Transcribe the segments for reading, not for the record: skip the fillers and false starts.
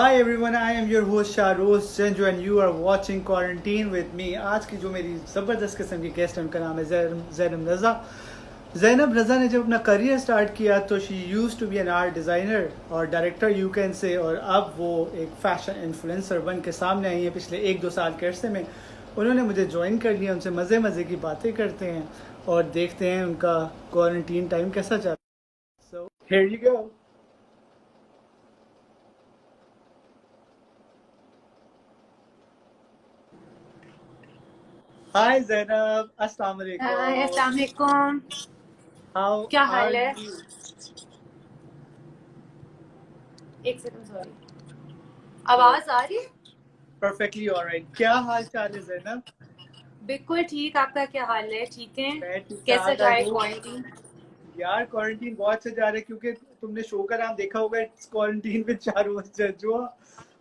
Hi everyone, I am your host Shahroz Janju and you are watching Quarantine with me. आज की जो मेरी ज़बरदस्त किस्म की गेस्ट है उनका नाम है ज़ैनब रज़ा। ज़ैनब रज़ा ने जब अपना करियर स्टार्ट किया तो she use to be an art designer और डायरेक्टर यू कैन से, और अब वो एक फैशन इन्फ्लुएंसर बन के सामने आई है। पिछले 1-2 साल के अरसे में उन्होंने मुझे ज्वाइन कर लिया। उनसे मज़े मज़े की बातें करते हैं और देखते हैं उनका क्वारंटीन टाइम कैसा चल रहा है। So here you go. Hi Zainab, अस्सलाम हाय, वालेकुम। अस्सलाम वालेकुम। हाउ क्या आर हाल है? यू? एक सेकंड, सॉरी। आवाज आ रही है? Perfectly alright. क्या हाल चाल है ज़ैनब? बिल्कुल ठीक। आपका क्या हाल है? ठीक है? मैं ठीक कैसा ठाक, आई जा रहा है होप। क्वारंटीन? यार क्वारंटीन बहुत अच्छा जा रहा है क्योंकि तुमने शो का नाम देखा होगा, इट्स क्वारंटीन विद चारों जजुआ,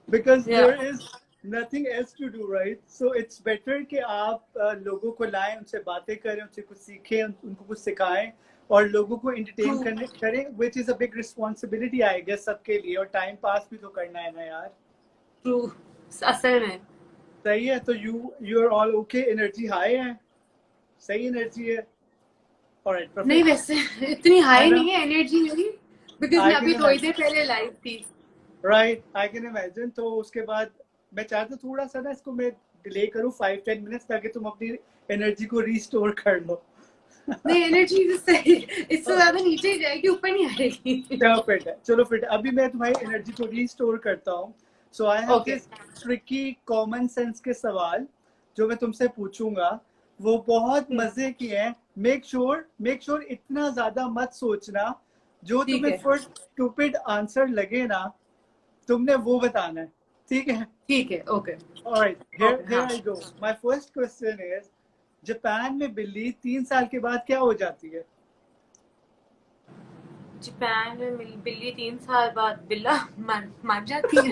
because yeah there is nothing else to do, right? So it's better कि आप लोगों को लाएं, उनसे बातें करें, उनसे कुछ सीखें, उनको कुछ सिखाएं और लोगों को ट्रू, एंटरटेन करने करें, which is a big responsibility I guess सबके लिए, और टाइम पास भी तो करना है ना यार। ट्रू। असल में सही है। तो you are all okay, energy high है, सही एनर्जी है। ऑलराइट, नहीं, परफेक्ट। वैसे इतनी है हाई ना? नहीं है एनर्जी मेरी, बिकॉज आई मैं कैन अभी थोड़ी देर इमेजिन। पहले लाइव थी। Right, I can imagine. तो उसके बाद मैं चाहता हूँ थोड़ा सा ना इसको मैं डिले करूँ 5-10 मिनट्स, ताकि तुम अपनी एनर्जी को रिस्टोर कर लो। नहीं, एनर्जी इससे ज्यादा नीचे ही जाएगी, ऊपर नहीं आएगी। क्या फिट है, चलो फिट है। अभी मैं तुम्हारी एनर्जी को रिस्टोर करता हूँ। So I have okay. This tricky common sense के सवाल जो मैं तुमसे पूछूंगा, वो बहुत मजे की हैं। मेक श्योर इतना ज्यादा मत सोचना। जो ठीक तुम्हें है, फर्स्ट स्टूपिड आंसर लगे ना, तुमने वो बताना है, ठीक है? ठीक है। Okay, All right, here okay. here हाँ, I go. My first question is, Japan में बिल्ली 3 साल के बाद क्या हो जाती है? जापान में बिल्ली 3 साल बाद बिल्ला मर जाती है।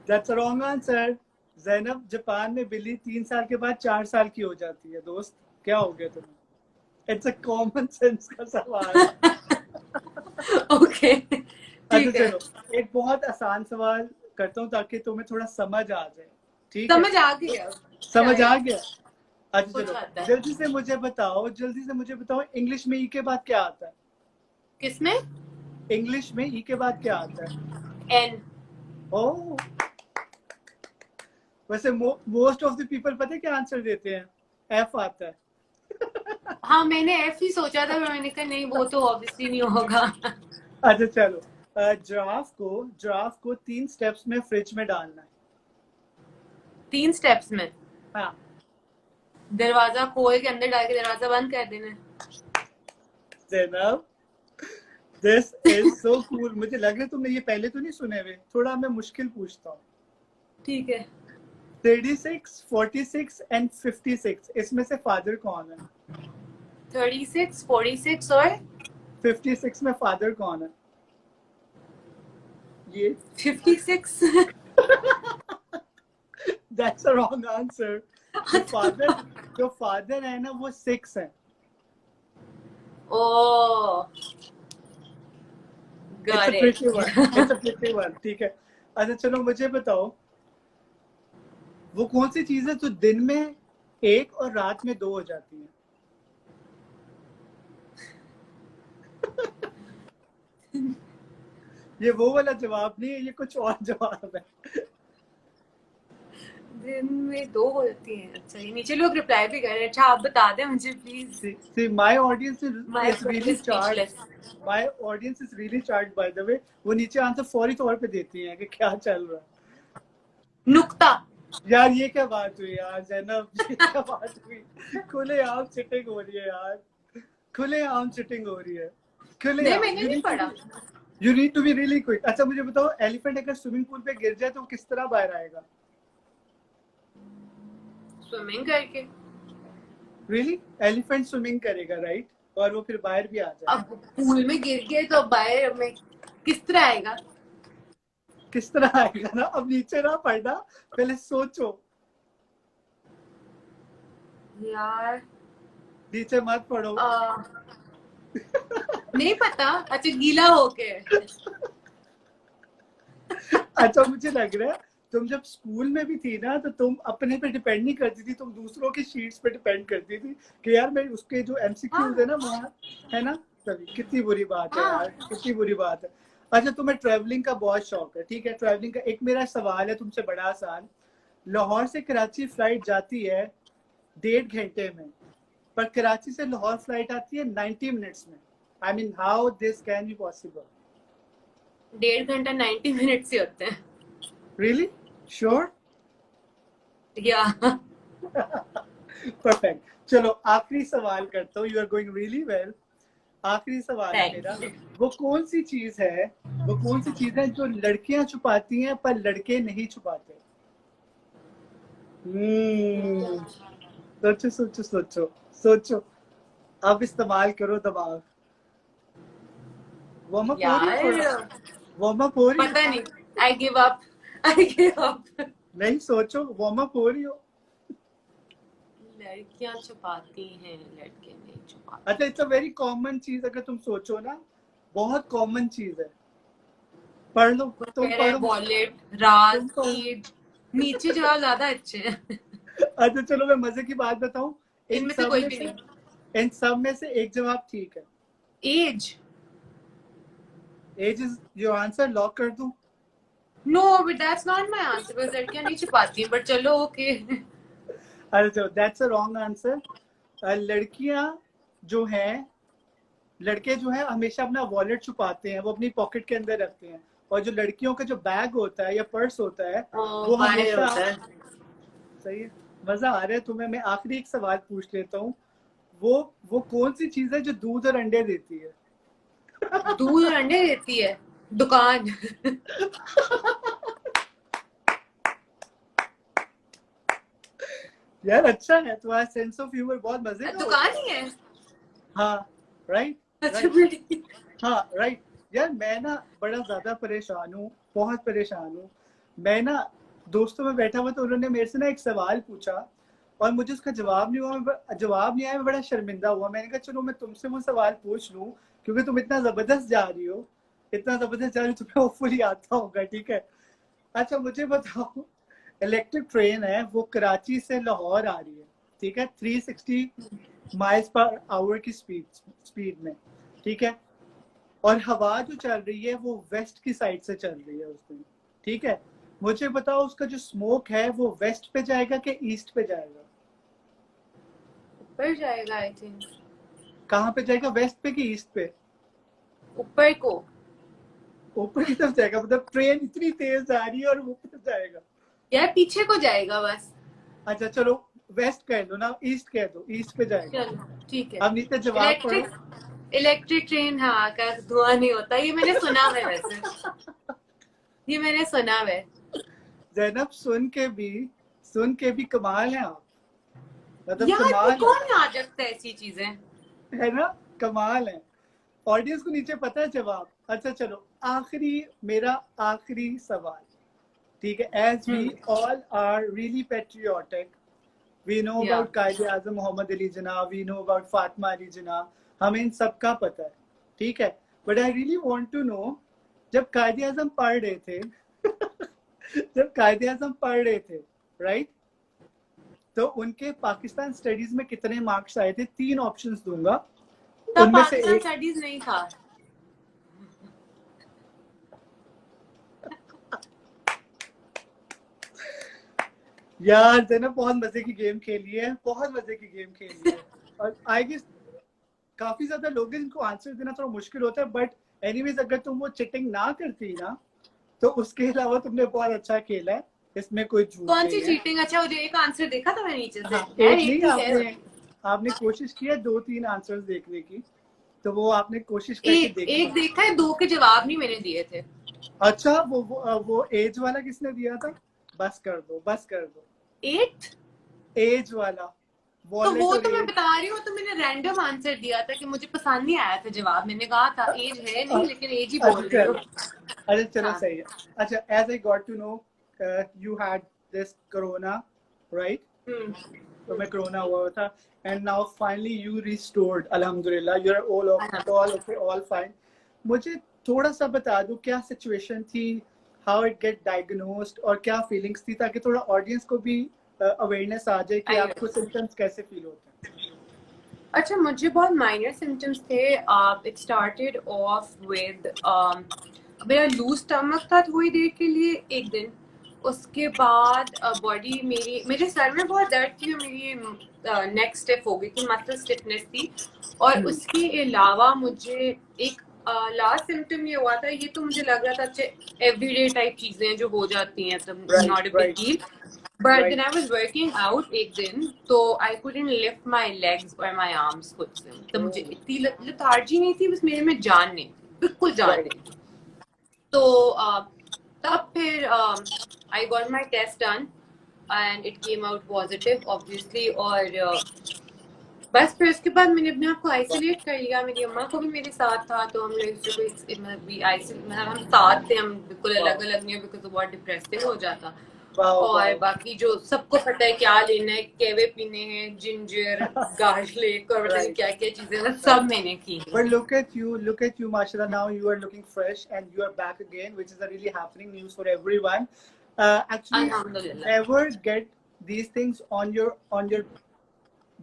That's a wrong answer. Zainab, Japan में बिल्ली 3 साल के बाद 4 साल की हो जाती है। दोस्त, क्या हो गया तुम्हें? इट्स अ कॉमन सेंस का सवाल। ओके, अच्छा ठीक है। चलो, एक बहुत आसान सवाल करता हूँ ताकि तुम्हें थोड़ा समझ आ जाए, ठीक है? समझ आ गई अब, समझ आ शायद गया? अच्छा कुछ चलो, हद तक। जल्दी से मुझे बताओ इंग्लिश में ई के बाद क्या आता है? किसमें? इंग्लिश में ई के बाद क्या आता है? एन। ओह, वैसे मोस्ट ऑफ द पीपल पता है क्या आंसर देते हैं? एफ आता है। हाँ, मैंने एफ ही सोचा था, पर मैंने कहा नहीं, वो तो ऑब्वियसली नहीं होगा। अच्छा चलो, जिराफ को 3 स्टेप्स में फ्रिज में डालना है। 3 स्टेप्स में? हाँ। दरवाजा खोल के अंदर डाल के दरवाजा बंद कर देना है। Zainab, this is so cool. मुझे लग रहा है तुमने ये पहले तो नहीं सुने हुए। थोड़ा मैं मुश्किल पूछता हूँ। ठीक है। 36, 46 एंड 56, इसमें से फादर कौन है? 36, 46 और 56 में फादर कौन है? ये 56। That's a wrong answer. जो फादर जो फादर है ना, वो 6 है। Oh, it's a got tricky it. One, it's a tricky one, ठीक है। अच्छा चलो, मुझे बताओ वो कौन सी चीज है जो दिन में एक और रात में 2 हो जाती है? ये वो वाला जवाब नहीं है, ये कुछ और जवाब है। दिन में 2 हो जाती हैं? अच्छा, ये नीचे लोग रिप्लाई भी कर रहे हैं। अच्छा, आप बता दें मुझे please. See, my audience my is friend really is charged. Speechless. My audience is really charged, by the way. वो नीचे आंसर फौरी तौर पे देती हैं कि क्या चल रहा है। नुक्ता। यार ये क्या बात हुई यार जैनब, ये क्या बात हुई? खुलेआम चिटिंग हो रही है यार, खुलेआम चिटिंग हो रही है, नहीं, खुलेआम। मैंने नहीं पढ़ा। You need to be really quick. अच्छा मुझे बताओ, एलिफेंट अगर स्विमिंग पूल पे गिर जाए तो वो किस तरह बाहर आएगा? स्विमिंग करके। रियली? एलिफेंट स्विमिंग करेगा, राइट? और वो फिर बाहर भी आ अब जाएगा। पूल में गिर गए तो अब बाहर में किस तरह आएगा? किस तरह आएगा ना, अब नीचे ना पड़ना, पहले सोचो। यार, नीचे मत पड़ो। नहीं पता। अच्छा, गीला होके। अच्छा मुझे लग रहा है तुम जब स्कूल में भी थी ना तो तुम अपने पे डिपेंड नहीं करती थी, तुम दूसरों की शीट्स पे डिपेंड करती थी कि यार मैं उसके जो एमसीक्यूज है हाँ ना वहाँ, है ना। तभी कितनी बुरी बात है यार, हाँ कितनी बुरी बात है। अच्छा तुम्हें ट्रैवलिंग का बहुत शौक है, ठीक है। ट्रैवलिंग का एक मेरा सवाल है तुमसे बड़ा आसान। लाहौर से कराची फ्लाइट जाती है 1.5 घंटे में, पर कराची से लाहौर फ्लाइट आती है 90 मिनट्स में। I mean how this can be possible? 1.5 घंटा 90 मिनट ही होते हैं। रियली? श्योर? Yeah perfect. चलो आखिरी सवाल करता हूँ, you are going really well. आखिरी सवाल है मेरा। Thank you. वो कौन सी चीज है, वो कौन सी चीज है जो लड़कियां छुपाती हैं पर लड़के नहीं छुपाते? हम्म, सोचो सोचो सोचो सोचो, अब इस्तेमाल करो दिमाग। वार्म अप हो रही हो थोड़ा? यार वार्म अप हो रही हो? पता नहीं, I give up, I give up. नहीं सोचो, वार्म अप हो रही हो? लड़कियां छुपाती हैं, लड़के नहीं छुपाते। अच्छा इट्स अ वेरी कॉमन चीज, अगर तुम सोचो ना, बहुत कॉमन चीज है। पढ़ लो, कोई तुम कह रहा है पढ़ो, वॉलेट, तुम रात, पढ़ो। ईद। नीचे जवाब ज्यादा अच्छे हैं। अच्छा चलो मैं मजे की बात बताऊं, इन इनमें से सब कोई में भी से, नहीं। इन सब में से एक जवाब ठीक है। Age. Age is your answer, lock कर दूं? No but that's not my answer, because लड़कियां नहीं छुपाती, बट चलो ओके। अरे चलो दैट्स अ रॉन्ग आंसर। लड़कियां जो हैं, लड़के जो है हमेशा अपना वॉलेट छुपाते हैं, वो अपनी पॉकेट के अंदर रखते हैं। और जो लड़कियों का जो बैग होता है या पर्स होता है वो बाहर हमेशा, होता है। सही है। मजा आ रहा है तुम्हें। मैं आखिरी एक सवाल पूछ लेता हूँ। वो कौन सी चीज है जो दूध और अंडे देती है? दूध और अंडे देती है? दुकान। यार अच्छा है तुम्हारा सेंस ऑफ ह्यूमर, बहुत मजे का दुकान होता है। ही है। हाँ राइट, अच्छा राइट, बेटी। हाँ राइट। यार मैं ना बड़ा ज्यादा परेशान हूँ, बहुत परेशान हूँ। मैं ना दोस्तों में बैठा हुआ तो उन्होंने मेरे से ना एक सवाल पूछा और मुझे उसका जवाब नहीं हुआ, जवाब नहीं आया, मैं बड़ा शर्मिंदा हुआ। मैंने कहा चलो मैं तुमसे वो सवाल पूछ लूँ, क्योंकि तुम इतना जबरदस्त जा रही हो, इतना जबरदस्त जा रही हो, तुम्हें होपफुली आता होगा, ठीक है। अच्छा मुझे बताओ, इलेक्ट्रिक ट्रेन है, वो कराची से लाहौर आ रही है, ठीक है, 360 माइल्स पर आवर की स्पीड में, ठीक है। और हवा जो चल रही है वो वेस्ट की साइड से चल रही है उस दिन, ठीक है। मुझे बताओ उसका जो स्मोक है वो वेस्ट पे जाएगा कि ईस्ट पे जाएगा? ऊपर जाएगा आई थिंक। कहाँ पे जाएगा, वेस्ट पे कि ईस्ट पे? ऊपर को। ऊपर की तरफ जाएगा, मतलब ट्रेन इतनी तेज आ रही है और ऊपर जाएगा। यार पीछे को जाएगा बस। अच्छा चलो वेस्ट कह दो ना, ईस्ट कह दो, ईस्ट पे जाएगा। चलो ठीक है। अब नीचे जवाब पढ़ो। इलेक्ट्रिक, इलेक्ट्रिक ट्रेन हाँ का धुआं नहीं होता, ये मैंने सुना है वैसे। ये मैंने सुना है। जैनब सुन के भी कमाल है आप, मतलब यार ये कमाल कौन याद रखता है ऐसी चीजें। है ना, कमाल है। ऑडियंस को नीचे पता है जवाब। अच्छा चलो आखिरी, मेरा आखिरी सवाल, ठीक है। As we all are really patriotic, we know या about Quaid e Azam Mohammad Ali Jinnah, we know about Fatima Ali Jinnah, हमें इन सबका पता है, ठीक है। But I really want to know, जब कायदे आजम पढ़ रहे थे जब कायदे आजम पढ़ रहे थे, राइट, तो उनके पाकिस्तान स्टडीज में कितने मार्क्स आए थे? 3 ऑप्शंस दूंगा, तब उनमें से पाकिस्तान एक। स्टडीज नहीं था। यार जैनब बहुत मजे की गेम खेली है, बहुत मजे की गेम खेली है। और आई गेस काफी ज्यादा लोग हैं जिनको आंसर देना थोड़ा मुश्किल होता है, बट एनीवेज अगर तुम वो चिटिंग ना करती ना तो उसके अलावा तुमने बहुत अच्छा खेला है, इसमें कोई झूठ कौन सी नहीं है। चीटिंग? अच्छा मुझे एक आंसर देखा था मैं नीचे से। हाँ यार एक एक नहीं, ठीक है। आपने आपने कोशिश की है 2-3 आंसर्स देखने की, तो वो आपने कोशिश करके एक देखा। एक देखा है, दो के जवाब नहीं मैंने दिए थे। अच्छा वो एज वाला किसने दिया था? बस कर दो, बस कर दो। 8। एज वाला, तो वॉलेट वो और तो मैं एज। बता रही हूँ, तो मैंने रैंडम आंसर दिया था कि मुझे पसंद नहीं आया था जवाब। मैंने कहा था एज है नहीं, लेकिन एज ही अच्छा बोल रही चलो, हूँ। अच्छा चलो हाँ सही है। अच्छा as I got to know, you had this corona, right, तो मैं कोरोना हुआ था, and now finally you restored, अल्हम्दुलिल्लाह, you are all okay, all fine. मुझे थोड़ा सा बता दो क्या सिचुएशन थी हाउ इट गेट डायग्नोस्ड और क्या फीलिंग्स थी, ताकि थोड़ा ऑडियंस को भी अवेयरनेस आ जाए कि आपको सिम्टम्स कैसे फील होते हैं? अच्छा, मुझे बहुत माइनर सिम्टम्स थे. इट स्टार्टेड ऑफ विद मेरा लूज स्टमक था थोड़ी देर के लिए एक दिन. उसके बाद बॉडी मेरे सर में बहुत दर्द थी और मेरी नेक स्टिफ हो गई थी, मसल स्टिफनेस थी. और उसके अलावा मुझे एक लास्ट सिम्टम ये हुआ था, ये तो मुझे लग रहा था अच्छा एवरीडे टाइप चीजें जो हो जाती हैं, तो not a big deal. But then I was working out एक दिन, तो I couldn't lift my legs or my arms खुद से. तो मुझे इतनी लेथार्जी नहीं थी, बस मेरे में जान नहीं थी, बिल्कुल जान नहीं थी. तो तब फिर I got my test done and it came out positive obviously. और बस फिर उसके बाद मैंने अपने आप को आइसोलेट कर लिया. मेरी अम्मा को भी मेरे साथ था, तो हम लोग मतलब हम साथ थे, हम बिल्कुल अलग अलग नहीं, बिकॉज बहुत डिप्रेसिंग हो जाता. और बाकी जो सबको पता है क्या लेना है, केवे पीने हैं, जिंजर, गार्लिक और पता नहीं क्या क्या चीजें सब मैंने की. But look at you, mashallah. Now you are looking fresh and you are back again, which is a really happening news for everyone. Actually, never get these things on your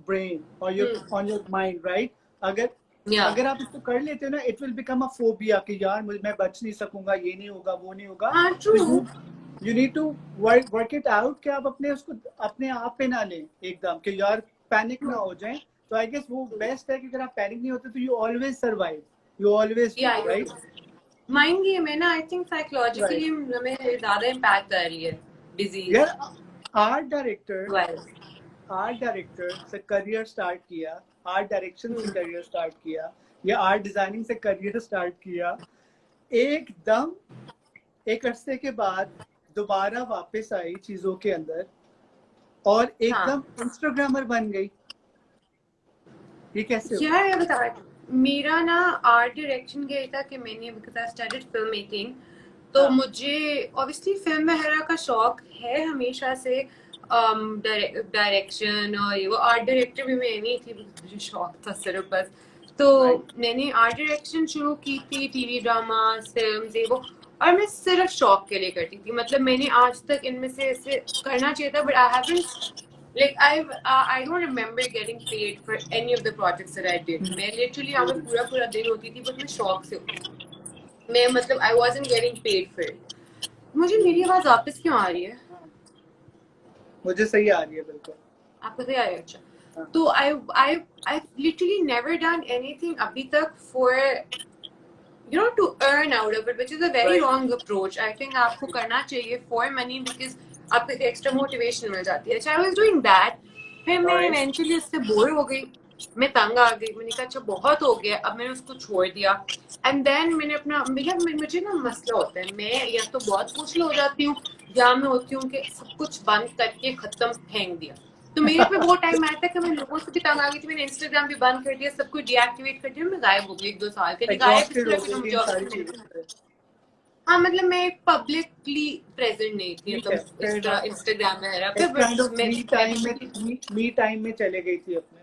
brain or on your mind, right? अगर आप इसको कर लेते हो ना, it will become a phobia कि यार मैं बच नहीं सकूंगा, ये नहीं होगा, वो नहीं होगा. हाँ, true. You need to work it out कि आप अपने आप पे ना लें एकदम कि यार पैनिक ना हो जाए. तो आई गेस वो बेस्ट है कि अगर आप पैनिक नहीं होते तो you always survive, you always right. Mind game है ना, आई थिंक साइकोलॉजिकली हमें ज्यादा इम्पैक्ट कर रही है डिजीज. यार आर्ट डायरेक्टर से करियर स्टार्ट किया, आर्ट डायरेक्शन से करियर स्टार्ट किया, या आर्ट डिजाइनिंग से करियर स्टार्ट किया, एकदम एक अरसे के बाद दोबारा वापस आई चीजों के अंदर और एकदम इंस्टाग्रामर बन गई. ये कैसे हो? यार ये बता, मेरा ना आर्ट डायरेक्शन गया था कि मैंने because I studied film making, तो मुझे ऑब्वियसली फिल्म वगैरह का शौक है हमेशा से. डायरेक्शन और ये वो आर्ट डायरेक्टर भी मैं नहीं थी, मुझे शौक था सिर्फ बस. तो मैंने आर्ट डायरेक्शन शुरू की थी, टीवी ड्रामा, फिल्म, ये वो, और मैं सिर्फ शौक के लिए करती थी. मतलब मैंने आज तक इनमें से ऐसे करना चाहिए था, but I haven't, like I don't remember getting paid for any of the projects that I did. मैं literally यहाँ पे पूरा दिन होती थी, बट मैं शौक से होती थी. मैं मतलब I wasn't getting paid for it. मुझे मेरी आवाज वापस क्यों आ रही है? मुझे सही आ रही है बिल्कुल. आपको सही आ रही है? अच्छा. तो I literally never done anything अभी तक for to earn out of it, which is a very wrong approach. I think आपको करना चाहिए for money because आपको एक एक्स्ट्रा मोटिवेशन मिल जाती है. आई वाज डूइंग दैट, फिर मैं इवेंचुअली उससे बोर हो गई, मैं तंग आ गई. मैंने कहा अच्छा बहुत हो गया, अब मैंने उसको छोड़ दिया. एंड देन मैंने अपना मुझे ना मसला होता है, मैं या तो बहुत खुश हो जाती हूँ या मैं होती हूँ कि सब कुछ बंद करके खत्म फेंक दिया. तो मेरे पे वो टाइम आया था कि मैं लोगों से भी तंग आ गई थी. मैंने इंस्टाग्राम भी बंद कर दिया, सब कुछ डीएक्टिवेट कर दिया, मैं गायब हो गई 1-2 साल के लिए. हाँ, मतलब मैं पब्लिकली प्रेजेंट नहीं थी, मतलब इंस्टाग्राम वगैरह पे. मी टाइम में चले गई थी अपने.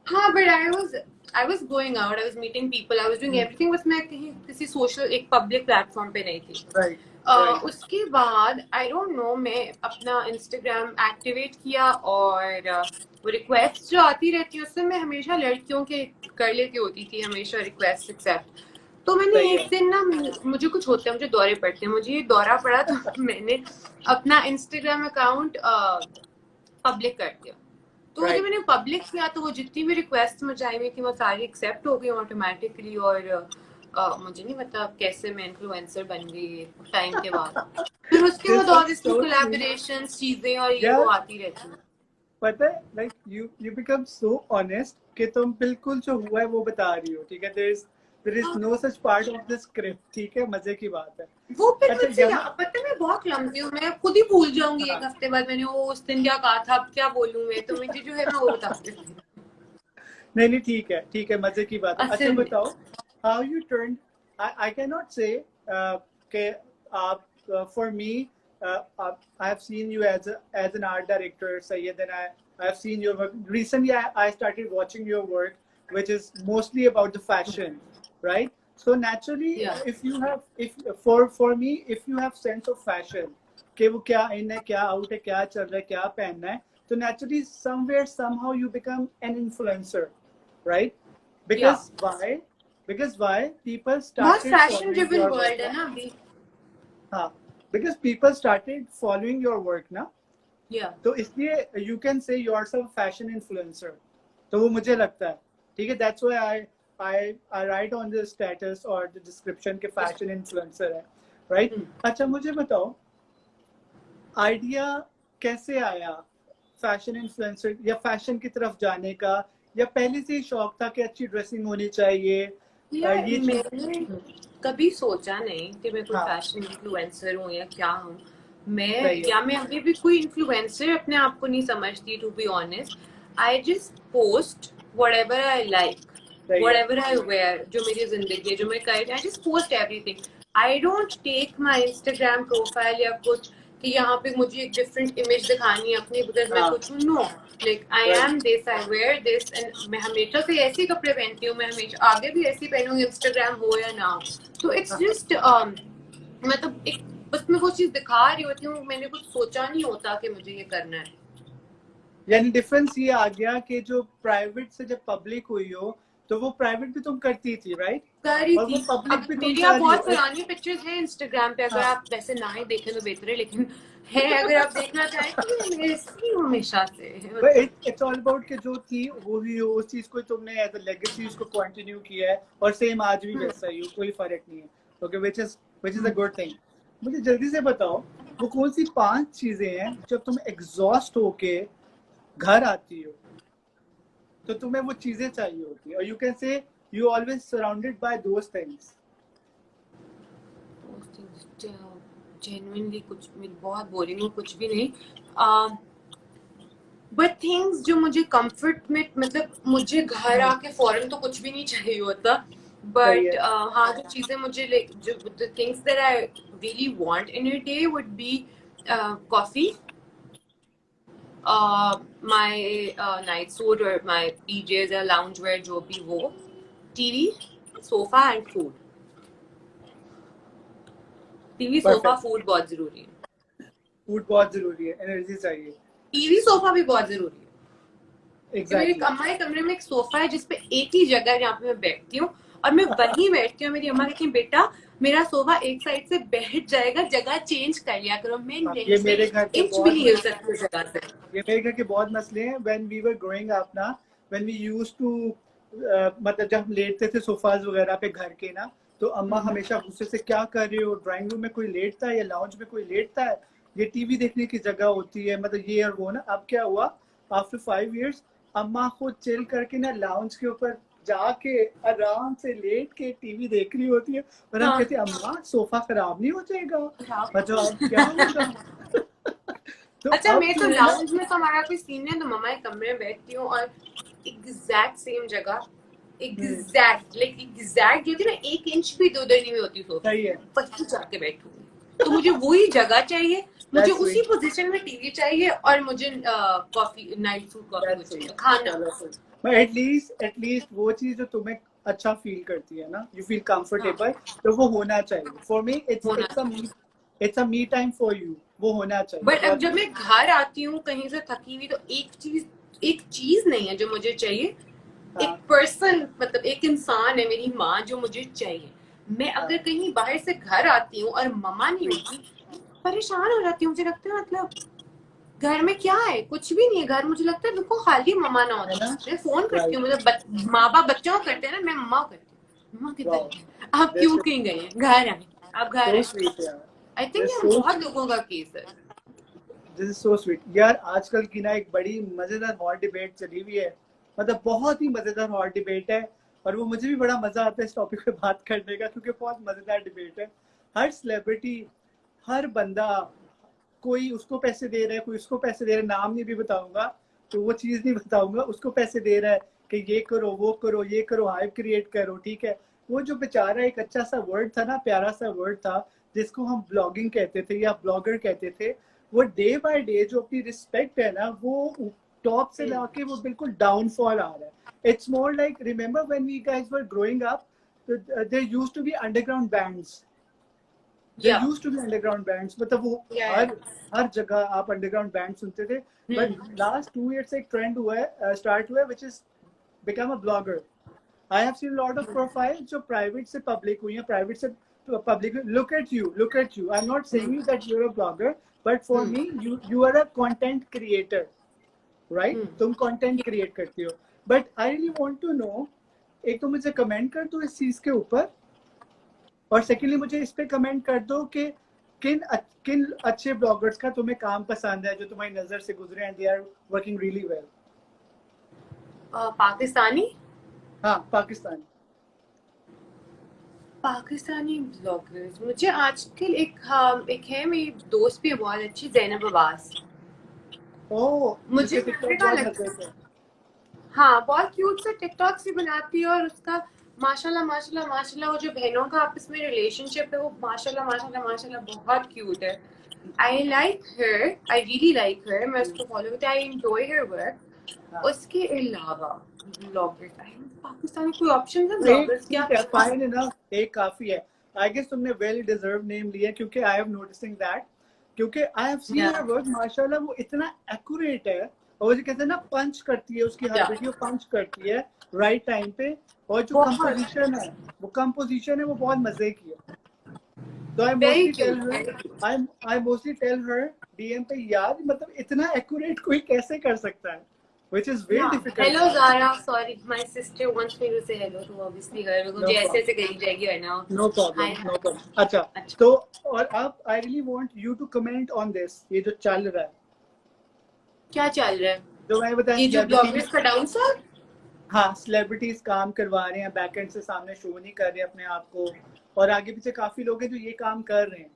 हाँ, but I was going out, I was meeting people, I was doing everything, बस मैं कहीं किसी सोशल एक पब्लिक प्लेटफॉर्म पे नहीं थी. उसके बाद आई डोंट नो, मैं अपना इंस्टाग्राम एक्टिवेट किया और वो रिक्वेस्ट जो आती रहती है उससे मैं हमेशा लड़कियों के कर लेती होती थी, हमेशा रिक्वेस्ट एक्सेप्ट. तो मैंने एक दिन ना, मुझे कुछ होता है, मुझे दौरे पड़ते हैं, मुझे ये दौरा पड़ा, तो मैंने अपना इंस्टाग्राम अकाउंट पब्लिक कर दिया. तो जब मैंने पब्लिक किया तो वो जितनी भी रिक्वेस्ट मुझे आई हुई थी वो सारी एक्सेप्ट हो गई ऑटोमेटिकली. और मुझे नहीं पता कैसे मैं इन्फ्लुएंसर बन गई टाइम के बाद. फिर उसके बाद और इसमें कोलैबोरेशंस, चीजें और ये वो आती रहती हैं. पता है, like you become so honest कि तुम बिल्कुल जो हुआ है वो बता रही हो. ठीक है, there is no such part of the script. ठीक है, मजे की बात है. वो फिर मुझे पता है मैं बहुत क्लमजी हूँ, मैं खुद ही भूल जाऊंगी 1 हफ्ते बाद मैंने वो उस दिन क्या कहा था, अब क्या बोलूं मैं. तो मुझे जो है मैं वो बता सकती हूँ. नहीं ठीक है, मजे की बात है. अच्छा बताओ, how you turned, I cannot say कि आप for me I have seen you as an art director, Sayyid, and I have seen your work recently. I started watching your work, which is mostly about the fashion, right? So naturally, Yeah. if you have, if for me, if you have sense of fashion, कि वो क्या in है, क्या out है, क्या चल रहा है, क्या पहनना है, तो naturally somewhere somehow you become an influencer, right? Yeah. Because why? Because why? People बहुत started fashion following driven your world work है ना. ना अभी. हाँ, because people started following your work ना, Yeah. तो इसलिए you can say yourself fashion influencer. तो वो मुझे लगता है, ठीक है. That's why I write on the status or the description के fashion influencer है, right? अच्छा मुझे बताओ, आइडिया कैसे आया फैशन इन्फ्लुएंसर या फैशन की तरफ जाने का, या पहले से ही शौक था कि अच्छी ड्रेसिंग होनी चाहिए? यार ये चीज. मैंने कभी सोचा नहीं कि मैं कोई हाँ, फैशन इन्फ्लुएंसर हूँ या क्या हूँ. मैं सही है. या मैं अभी भी कोई इन्फ्लुएंसर अपने आप को नहीं समझती, to be honest. I just post whatever I like, सही है. व्हाटएवर आई वेयर, जो मेरी जिंदगी है, जो मैं कर, I just post everything. I don't take my Instagram profile या कुछ कि यहाँ पे मुझे एक डिफरेंट इमेज दिखानी है अपनी बिकॉज मैं हाँ, कुछ हूँ. No, like I am this, I wear this, and मैं हमेशा से ऐसे ही कपड़े पहनती हूँ. मैं हमेशा आगे भी ऐसे ही पहनूंगी, इंस्टाग्राम हो या ना हो. तो इट्स जस्ट मतलब एक बस मैं वो चीज दिखा रही होती हूँ. मैंने कुछ सोचा नहीं होता कि मुझे ये करना है. यानी डिफरेंस ये आ गया कि जो प्राइवेट से जब पब्लिक हुई हो, तो वो प्राइवेट भी तुम करती थी, राइट? कर रही और वो थी. पब्लिक अब भी तुम मेरी कर यहाँ रही हो. बहुत पुरानी पिक्चर्स हैं इंस्टाग्राम पे, अगर हाँ. आप वैसे ना ही देखें तो बेहतर है, लेकिन है अगर आप देखना चाहें तो मैं मेरे ऐसी हूँ हमेशा से. इट्स ऑल अबाउट कि जो थी वो ही हो, उस चीज को तुमने एज अ लेगेसी उसको कंटिन्यू किया है, और सेम आज भी वैसा ही हो, कोई फर्क नहीं है. Okay, which is a good thing. मुझे जल्दी से बताओ, वो कौन सी 5 चीजें हैं जब तुम एग्जॉस्ट होके घर आती हो तो तुम्हें वो चीजें चाहिए होती है, और यू कैन से you always surrounded by those things. Genuinely कुछ, मैं बहुत बोरिंग हूँ, कुछ भी नहीं. बट थिंग्स जो मुझे कंफर्ट में, मतलब मुझे घर आके फौरन तो कुछ भी नहीं चाहिए होता. सही बट है. हाँ, जो चीजें मुझे जो the things that I really want in a day would be coffee, my night suit or my PJs या lounge wear, जो भी वो, TV, sofa and food. TV, sofa, perfect. food बहुत जरूरी है. फूड बहुत जरूरी है, एनर्जी चाहिए. TV, sofa भी बहुत जरूरी है. मेरे एग्जैक्टली. हमारे कमरे में एक सोफा है जिसपे एक ही जगह है जहाँ पे मैं बैठती हूँ, और मैं वहीं बैठती हूँ. मेरी अम्मा कहती है बेटा मेरा सोफा एक साइड से बैठ जाएगा, जगह चेंज कर लिया करो. मैं ये नहीं, मेरे घर के इंच भी बहुत नहीं हिल सकती उस जगह से. ये मेरे घर के बहुत मसले हैं. When we were growing up ना, व्हेन वी यूज्ड टू, मतलब जब हम लेटते थे सोफाज वगैरह पे घर के ना, तो अम्मा हमेशा गुस्से से, क्या कर रहे हो, ड्राइंग रूम में कोई लेटता है या लाउंज में कोई लेटता है, ये टीवी देखने की जगह होती है, मतलब ये और वो ना. अब क्या हुआ, आफ्टर 5 years अम्मा खुद चिल करके ना लाउंज के ऊपर जाके आराम से लेट के टीवी देख रही होती है, और हम हाँ. कहते हैं अम्मा सोफा खराब नहीं हो जाएगा, हाँ. मतलब अब क्या होगा. तो अच्छा, अब मैं जो तो है ना, लाउंज में तो हमारा कोई सीन है तो मम्मा के कमरे में बैठती हूँ, और एग्जैक्ट सेम जगह, एग्जैक्ट लाइक एग्जैक्ट जो होती है ना, 1 इंच भी उधर नहीं होती सोफे, सही है. वहीं जाके बैठूंगी. तो मुझे वही जगह चाहिए, मुझे That's उसी sweet. पोजीशन में टीवी चाहिए, और मुझे coffee, night suit coffee That's चाहिए, sweet. खाना. But at least वो चीज जो तुम्हें अच्छा फील करती है ना, यू फील कंफर्टेबल, तो वो होना चाहिए. फॉर मी होना. It's a me time for you. वो होना चाहिए. बट अब जब मैं घर आती हूँ कहीं से थकी हुई, तो एक चीज नहीं है जो मुझे चाहिए. एक पर्सन, मतलब एक इंसान है, मेरी माँ, जो मुझे चाहिए. मैं अगर कहीं बाहर से घर आती हूँ और मम्मा नहीं होती, परेशान हो जाती हूँ. मुझे लगता है मतलब घर में क्या है, कुछ भी नहीं है घर. मुझे लगता है बिल्कुल खाली मम्मा ना होती. मैं फोन करती हूँ, मतलब माँ बाप बच्चों को करते हैं ना, मैं मम्मा को करती हूँ. मम्मा किधर, आप क्यों कहीं गए, घर आए, आप घर आए. आई थिंक ये बहुत लोगों का केस है. दिस इज सो स्वीट यार. आजकल की ना एक बड़ी मजेदार हॉट डिबेट चली हुई है, मतलब बहुत ही मजेदार हॉट डिबेट है, और वो मुझे भी बड़ा मजा आता है इस टॉपिक पे बात करने का, क्योंकि बहुत मजेदार डिबेट है. हर सेलिब्रिटी, हर बंदा, कोई उसको पैसे दे रहा है, कोई उसको पैसे दे रहा है, नाम नहीं भी बताऊंगा, तो वो चीज नहीं बताऊंगा, उसको पैसे दे रहा है कि ये करो, वो करो, ये करो, हाइप क्रिएट करो, ठीक है. वो जो बेचारा एक अच्छा सा वर्ड था ना, प्यारा सा वर्ड था, जिसको हम ब्लॉगिंग कहते थे या ब्लॉगर कहते थे, वो डे बाय डे जो अपनी रिस्पेक्ट है ना, वो टॉप से लाके वो बिल्कुल डाउनफॉल आ रहा है. It's more like, remember when we guys were growing up, there used to be underground bands. There Yeah. used to be underground bands. मतलब वो Yeah. हर जगह आप underground band सुनते थे. But last 2 years से एक trend हुआ है, start हुआ है, which is become a blogger. I have seen a lot of profiles जो private से public हुई हैं, private से public. Look at you, look at you. I'm not saying you that you're a blogger, but for me, you are a content creator, right? तुम content create करती हो. But I really want to know, एक तो मुझे comment कर दो इस चीज के ऊपर, और सेकेंडली मुझे इस पे कमेंट कर दो कि किन अच्छे ब्लॉगर्स का तुम्हें काम पसंद है जो तुम्हारी नजर से गुजरे and they are working really well. Pakistani हाँ, पाकिस्तानी ब्लॉगर्स मुझे आजकल एक है मेरी दोस्त भी बहुत अच्छी, ज़ैनब अब्बास. मुझे हाँ बहुत क्यूट सा टिकटॉक से बनाती है, और उसका माशाल्लाह वो जो बहनों का आपस में रिलेशनशिप है वो माशाल्लाह बहुत क्यूट है. I like her, I really like her. मैं उसको फॉलो करती हूँ, आई एंजॉय हर वर्क. उसके अलावा ब्लॉगर्स पाकिस्तानी कोई ऑप्शन है ब्लॉगर्स क्या? फाइन इनफ, एक काफी है. आई गेस तुमने वेल डिजर्व नेम लिया, क्योंकि आई हैव नोटिसिंग दैट, क्योंकि I have seen her work. माशाल्लाह वो इतना एक्यूरेट है, और जो कहते हैं ना पंच करती है, उसकी हर वीडियो पंच करती है राइट टाइम पे, और जो कंपोजिशन है वो बहुत मजे की है. तो I mostly tell her DM पे, यार मतलब इतना एक्यूरेट कोई कैसे कर सकता है, which is very difficult. Hello Zara, sorry, my sister wants me to say hello to obviously her, because ऐसे कही जाएगी है ना. No problem. अच्छा, तो और अब I really want you to comment on this. ये जो चल रहा है, क्या चल रहा है? तो मैं बताया, ये जो ब्लॉगर्स का डाउनफॉल. हाँ, सेलिब्रिटीज काम करवा रहे हैं, बैकएंड से सामने शो नहीं कर रहे अपने आप को, और आगे पीछे काफी लोग हैं जो ये काम कर रहे हैं.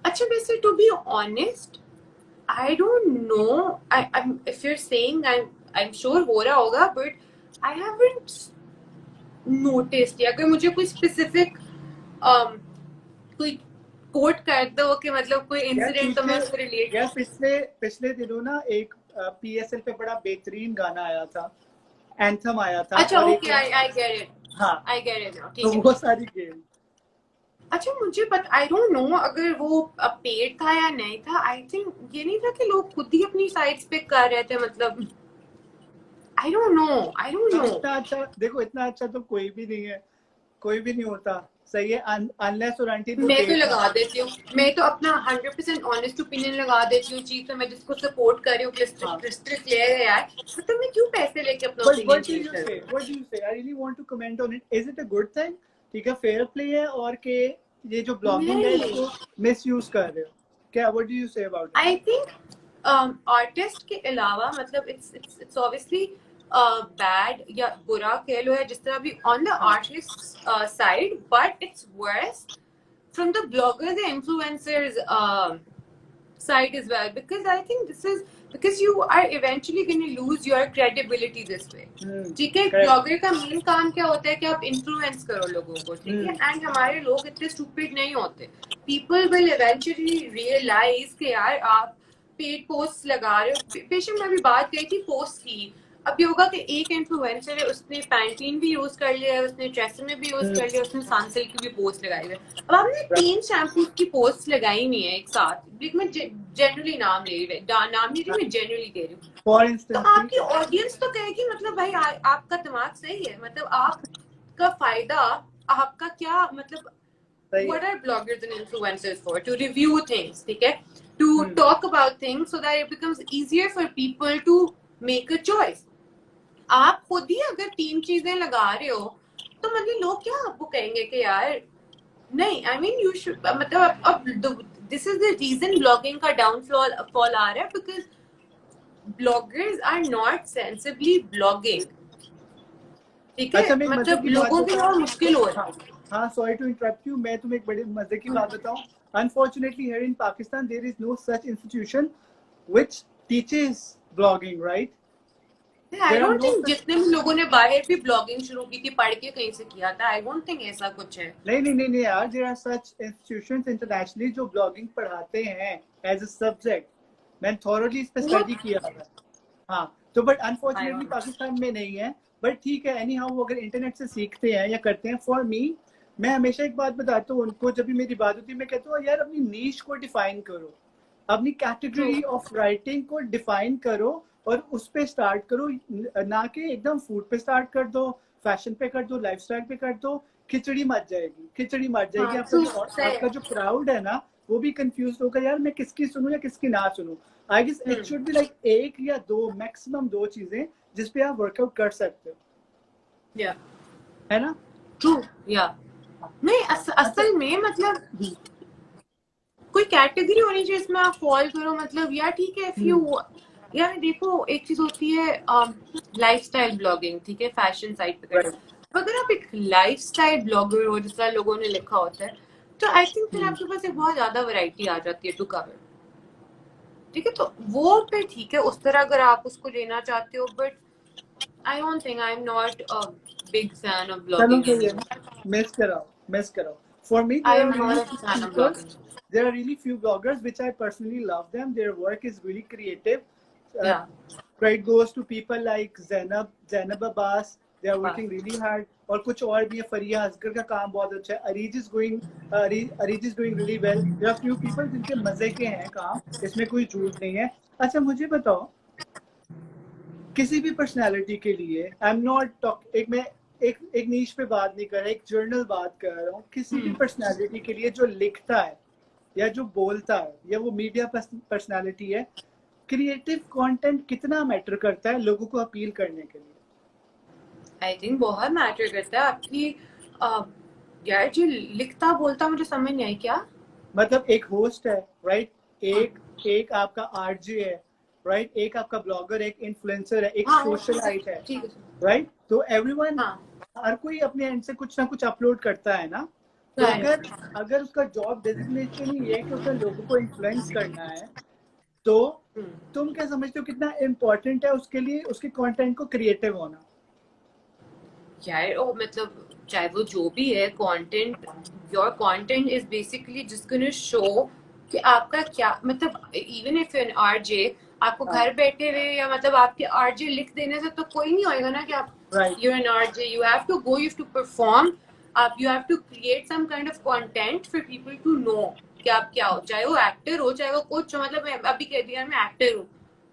अच्छा, वैसे to be honest I don't know. If you're saying, I'm sure हो रहा होगा, but I haven't noticed. या अगर मुझे कोई specific कोई कोट कर दो कि मतलब कोई इंसिडेंट तो मैं उसको रिलेट. यार पिछले दिनों ना एक PSL पे बड़ा बेहतरीन गाना आया था, एंथम आया था. अच्छा, ओके, I get it. हाँ, I get it now. तो वो सारी गेम. अच्छा, मुझे पता, आई डोंट नो अगर वो पेड था या नहीं था. आई थिंक ये नहीं था कि लोग खुद ही अपनी साइट्स पे कर रहे थे, मतलब आई डोंट नो. इतना अच्छा देखो, इतना अच्छा तो कोई भी नहीं होता. सही है, अनलेस और अनटिल मैं तो लगा देती हूँ, मैं तो अपना 100% ऑनेस्ट ओपिनियन लगा देती हूँ चीज. तो मैं जिसको सपोर्ट कर रही हूँ क्रिस्टल क्लियर है यार, मतलब मैं क्यों पैसे लेके अपना ओपिनियन चेंज करूँ. What do you say? I really want to comment on it. Is it a good thing? ठीक है, फेयर प्ले है, और के ये जो ब्लॉगिंग है इसको मिसयूज कर रहे हो क्या? What do you say about it? I think artist के अलावा मतलब it's obviously बैड या बुरा कह लो, या जिस तरह भी on the artist side, but it's worse from the bloggers and influencers side as well, because I think this is because you are eventually going to lose your credibility this way. ठीक है, blogger का main काम क्या होता है कि आप influence करो लोगों को, ठीक है. एंड हमारे लोग इतने स्टूपिड नहीं होते. पीपल विल इवेंचुअली रियलाइज कि यार आप पेड पोस्ट लगा रहे हो. पेशेंट में भी बात कही थी पोस्ट की. अब ये होगा कि एक इन्फ्लुएंसर है, उसने पैंटीन भी यूज कर लिया है, उसने ट्रेसमे भी यूज कर लिया, उसने सनसिल्क की भी पोस्ट लगाई है. अब आपने 3 शैम्पू की पोस्ट लगाई नहीं है एक साथ. मैं जनरली नाम ले रही हूँ, मैं जनरली कह रही हूँ. तो आपकी ऑडियंस तो कहेगी मतलब भाई आपका दिमाग सही है, मतलब आपका फायदा आपका क्या, मतलब what are bloggers and influencers for? To review things, ठीक है, to talk about things so that it becomes easier for people to make a choice. आप खुद ही अगर 3 चीजें लगा रहे हो तो मतलब लोग क्या आपको कहेंगे कि यार नहीं. आई मीन यू शुड, मतलब अब this is the reason blogging का डाउनफॉल आ रहा है, because bloggers are not sensibly blogging. ठीक है, मतलब लोगों के लिए मुश्किल हो रहा है. हाँ, सॉरी टू इंटरप्ट यू. मैं तुम्हें एक बड़े मजे की बात बताऊं. Unfortunately here in Pakistan there is no such institution which teaches blogging, right? I don't think जितने भी लोगों ने बाहर भी ब्लॉगिंग शुरू की थी, पढ़ के कहीं से किया था, आई डोंट थिंक ऐसा कुछ है. नहीं यार, there are such institutions internationally जो ब्लॉगिंग पढ़ाते हैं एज अ सब्जेक्ट. मैंने थॉरोली इस पे स्टडी किया है. हाँ, तो बट अनफॉर्चुनेटली पाकिस्तान में नहीं है. बट ठीक है, एनी हाउ वो अगर इंटरनेट से सीखते हैं या करते हैं, फॉर मी, मैं हमेशा एक बात बताता हूँ उनको, जब भी मेरी बात होती है मैं कहता हूँ यार अपनी नीश को डिफाइन करो, अपनी ट्रू। कैटेगरी ऑफ राइटिंग को डिफाइन करो और उस पे स्टार्ट करो, ना कि एकदम फूड पे स्टार्ट कर दो, फैशन पे कर दो, लाइफस्टाइल पे कर दो, खिचड़ी मच जाएगी, खिचड़ी मच जाएगी। हाँ ट्रू सही आपका है। जो क्राउड है ना, वो भी कंफ्यूज होगा यार मैं किसकी सुनूं या किसकी ना सुनूं। I guess it should be like एक या दो, मैक्सिमम दो चीजें जिसपे आप वर्कआउट कर सकते हो, या है ना? ट्रू। या नहीं अच्छा। असल में मतलब कोई कैटेगरी होनी चाहिए इसमें आप फॉल करो, मतलब यार ठीक है इफ यू, यार देखो एक चीज होती है लाइफस्टाइल ब्लॉगिंग, ठीक है फैशन साइट पे करना, राइट। तो अगर आप एक लाइफस्टाइल ब्लॉगर हो जिस तरह लोगों ने लिखा होता है, तो आई थिंक फिर आपके पास एक बहुत ज्यादा वैरायटी आ जाती है टू कवर, ठीक है, तो वो फिर ठीक है उस तरह अगर आप उसको लेना चाहते हो, but I don't think, I am not a big fan of चलो ब्लॉगिंग सही है, एनीमोर। मिस कराओ। For me I there am are not really a few fan of people, blogging. there are really few bloggers which I personally love them. Their work is really creative. Uh, या credit goes to people like Zainab Abbas. They are working really hard. और कुछ और भी है, फरिया असगर का काम बहुत अच्छा है, Areej is doing really well. There are few people जिनके मजे के हैं काम, इसमें कोई झूठ नहीं है। अच्छा मुझे बताओ, किसी भी पर्सनालिटी के लिए, आई एम नॉट टॉक, एक मैं एक नीश पे बात नहीं कर रहा, एक जर्नल बात कर रहा हूँ, किसी भी पर्सनालिटी के लिए जो लिखता है या जो बोलता है या वो मीडिया पर्सनालिटी है, क्रिएटिव कंटेंट कितना मैटर करता है लोगों को अपील करने के लिए? आई थिंक बहुत मैटर करता है आपकी यार जो लिखता बोलता मुझे समझ नहीं आई क्या। मतलब एक होस्ट है, राइट, हाँ एक एक आपका आरजे है, राइट, एक आपका ब्लॉगर, एक इन्फ्लुएंसर है, एक हाँ सोशलाइट है, ठीक है। राइट, तो एवरीवन, हाँ हर कोई अपने एंड से कुछ ना कुछ अपलोड करता है ना। तो अगर राइट। अगर उसका जॉब डेजिग्नेशन ही है कि उसे लोगों को इन्फ्लुएंस करना है, तो तुम क्या समझते हो कितना इम्पोर्टेंट है उसके लिए उसके कंटेंट को क्रिएटिव होना? यार ओ मतलब चाहे वो जो भी है content, your content is basically just gonna show कि आपका क्या मतलब, इवन इफ एन आरजे आपको हाँ, घर बैठे हुए या मतलब आपके आरजे लिख देने से तो कोई नहीं होएगा ना कि आप right. you're an RJ, you have to go, you have to perform, you have to create some kind of content for people to know कि आप क्या हो, चाहे वो एक्टर हो चाहे वो कुछ हो, मतलब मैं अभी कह दिया मैं एक्टर हूँ,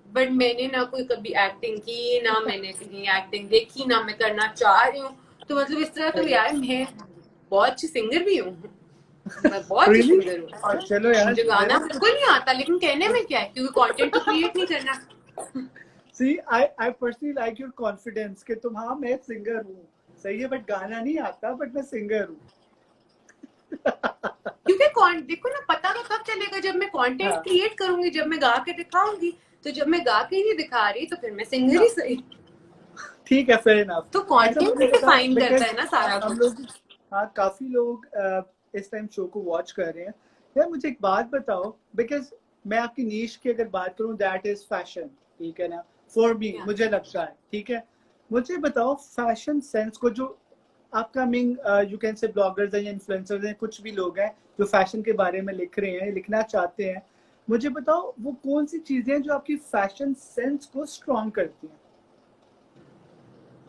बट मैंने ना कोई कभी एक्टिंग की, ना मैंने कहीं एक्टिंग देखी, ना मैं करना चाह रही हूँ, तो मतलब इस तरह तो सही है। यार मैं बहुत अच्छी सिंगर भी हूँ, मैं बहुत अच्छी रियली? सिंगर हूँ और चलो यार, मुझे गाना जरा बिल्कुल नहीं आता, लेकिन कहने में क्या है क्योंकि कंटेंट तो क्रिएट नहीं करना। See, I personally like your confidence कि तुम, हाँ मैं सिंगर हूँ, सही है, बट गाना नहीं आता, बट मैं सिंगर हूँ। क्योंकि देखो ना पता तो तब चलेगा जब मैं कंटेंट हाँ क्रिएट करूंगी, जब मैं गा के दिखाऊंगी, तो जब मैं गा के ही नहीं दिखा रही तो फिर मैं सिंगर ही हाँ, सही। ठीक है, फेयर इनफ। तो अच्छा कंटेंट मुझे ही बताओ, डिफाइन करता बिकॉज है ना सारा हम कुछ। लोग, हाँ काफी लोग इस टाइम शो को वॉच कर रहे हैं, यार मुझे एक बात बताओ, बिकॉज मैं आपकी नीश की अगर बात करूं, दैट इज फैशन, ठीक है ना, फॉर मी, या मुझे लगता है, ठीक है, मुझे बताओ फैशन सेंस को जो अपकमिंग यू कैन से ब्लॉगर्स हैं या इन्फ्लुएंसर्स हैं, कुछ भी लोग हैं जो फैशन के बारे में लिख रहे हैं, लिखना चाहते हैं, मुझे बताओ वो कौन सी चीजें हैं जो आपकी फैशन सेंस को स्ट्रॉन्ग करती हैं?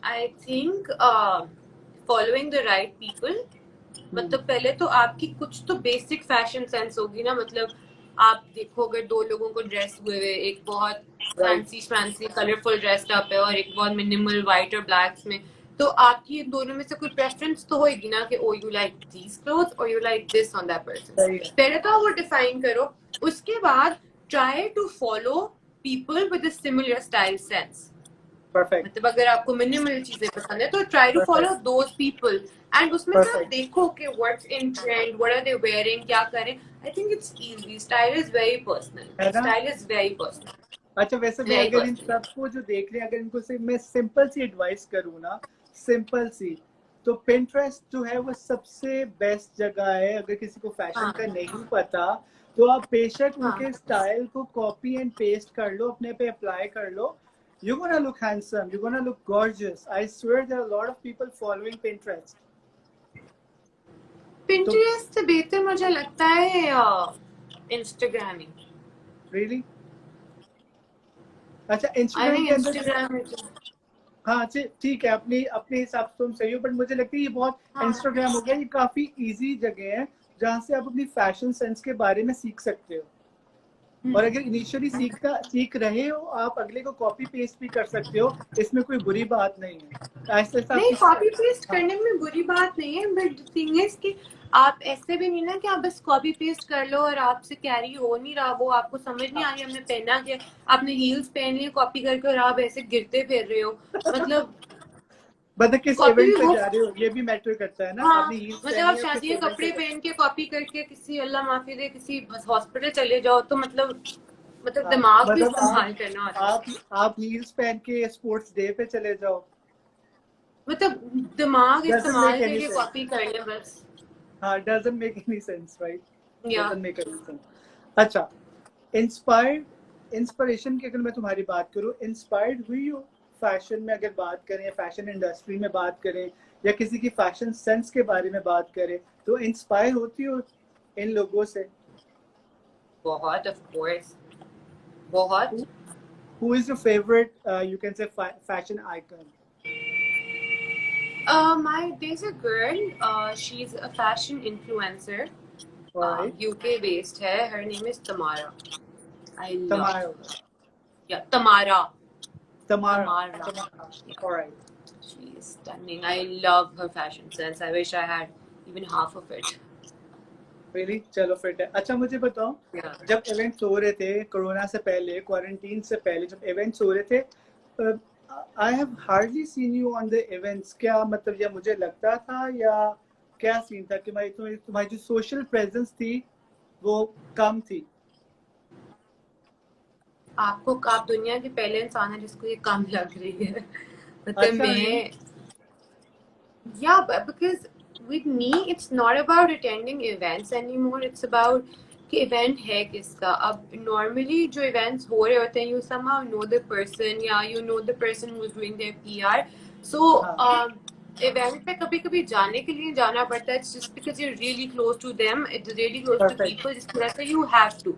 I think following the right people, मतलब पहले तो आपकी कुछ तो बेसिक फैशन सेंस होगी ना, मतलब आप देखोगे दो लोगों को ड्रेस हुए हुए, एक बहुत right. Fancy fancy colourful dressed up है और एक बहुत मिनिमल व्हाइट और ब्लैक्स में, तो आपकी इन दोनों में से कोई प्रेफरेंस तो होगी ना कि ओ यू लाइक दीज क्लोथ्स और you like this on that person. सही है। पहले तो आप वो डिफाइन करो, उसके बाद try to follow people with a similar style sense, perfect. मतलब अगर आपको मिनिमल चीजें पसंद है तो try to follow perfect. Those people, and उसमें से आप परफेक्ट। देखो कि what's in trend, what are they wearing, क्या करें। I think it's easy, style is very personal, है ना? स्टाइल इज वेरी पर्सनल, अच्छा वैसे मैं वेरी अगर इन पर्सनल। सबको जो देख रहे हैं, अगर इनको से मैं सिंपल सी एडवाइस करूँ ना, सिंपल सी, तो पिंटरेस्ट जो है वो सबसे बेस्ट जगह है। अगर किसी को फैशन का हाँ नहीं पता, तो आप बेशक हाँ उनके स्टाइल को कॉपी एंड पेस्ट कर लो, अपने पे अप्लाई कर लो, you're gonna look handsome, you're gonna look gorgeous. I swear there are a lot of people following Pinterest. तो पिंटरेस्ट से बेहतर मुझे लगता है इंस्टाग्राम ही। really, अच्छा आई इंस्टाग्राम थिंक के अंदर, इंस्टाग्राम हाँ ठीक है, अपनी अपने हिसाब से तुम सही हो, बट मुझे लगता है ये बहुत, हाँ इंस्टाग्राम हो गया, ये काफी इजी जगह है जहाँ से आप अपनी फैशन सेंस के बारे में सीख सकते हो। और अगर इनिशियली सीख रहे हो, आप अगले को कॉपी पेस्ट भी कर सकते हो, इसमें कोई बुरी बात नहीं है। ऐसे ऐसे नहीं, आपकी कॉपी पेस्ट हाँ, करने में बुरी बात नहीं है, बट थिंग इज कि आप ऐसे भी नहीं ना कि आप बस कॉपी पेस्ट कर लो और आपसे कैरी हो नहीं रहा, वो आपको समझ नहीं आ रही हमने पहना क्या, आपने हील्स पहनी है कॉपी करके और आप ऐसे गिरते फिर रहे हो, मतलब मतलब किस कॉपी इवेंट पे वो, जा रहे हो ये भी मैटर करता है ना, हाँ आपने हील्स मतलब पहनी आप है और किस शादी के इवेंट पे कपड़े जा रहे पहन के कॉपी करके किसी अल्लाह माफी दे किसी हॉस्पिटल चले जाओ तो मतलब हो। हाँ, दिमाग भी मतलब इस्तेमाल करना होता है, आप हील्स पहन के स्पोर्ट्स डे पे चले जाओ, मतलब दिमाग डजंट इस्तेमाल मेक एनी करके सेंस। कॉपी कर ले बस। हाँ, doesn't make any sense, right, या डजंट मेक एनी सेंस। अच्छा, इंस्पायर्ड, इंस्पिरेशन की अगर मैं तुम्हारी बात करूं, इंस्पायर्ड हुई हो फैशन में, अगर बात करें या फैशन इंडस्ट्री में बात करें या किसी की फैशन सेंस के बारे में बात करें, तो इंस्पायर होती हो इन लोगों से? बहुत ऑफ कोर्स, बहुत। Who is your favourite, you can से fashion icon? There's a girl. She's a fashion influencer. Alright, UK based है. Her name is Tamara. I love तमारा, her. Yeah, Tamara. तमारा, Tamara. तमारा, Yeah, alright. she is stunning. I love her fashion sense. I wish I had even half of it. Really, चलो fit है। अच्छा मुझे बताओ, Yeah. जब events हो रहे थे कोरोना से पहले, क्वारंटीन से पहले जब इवेंट्स हो रहे थे, I have hardly seen you on the events, क्या मतलब या मुझे लगता था या क्या सीन था कि भाई तुम्हारी जो सोशल प्रेजेंस थी वो कम थी? आप दुनिया के पहले इंसान है जिसको ये काम लग रही है। मतलब अच्छा, रियली? मैं, yeah, but because with me it's not about attending events anymore, it's about कि event है किसका। अब normally जो events हो रहे होते हैं you somehow know the person या you know the person who's doing their PR, so हाँ, event पे कभी कभी जाने के लिए जाना पड़ता है, it's just because you're really close to them, it's really close to perfect. people, जिस तरह से you have to,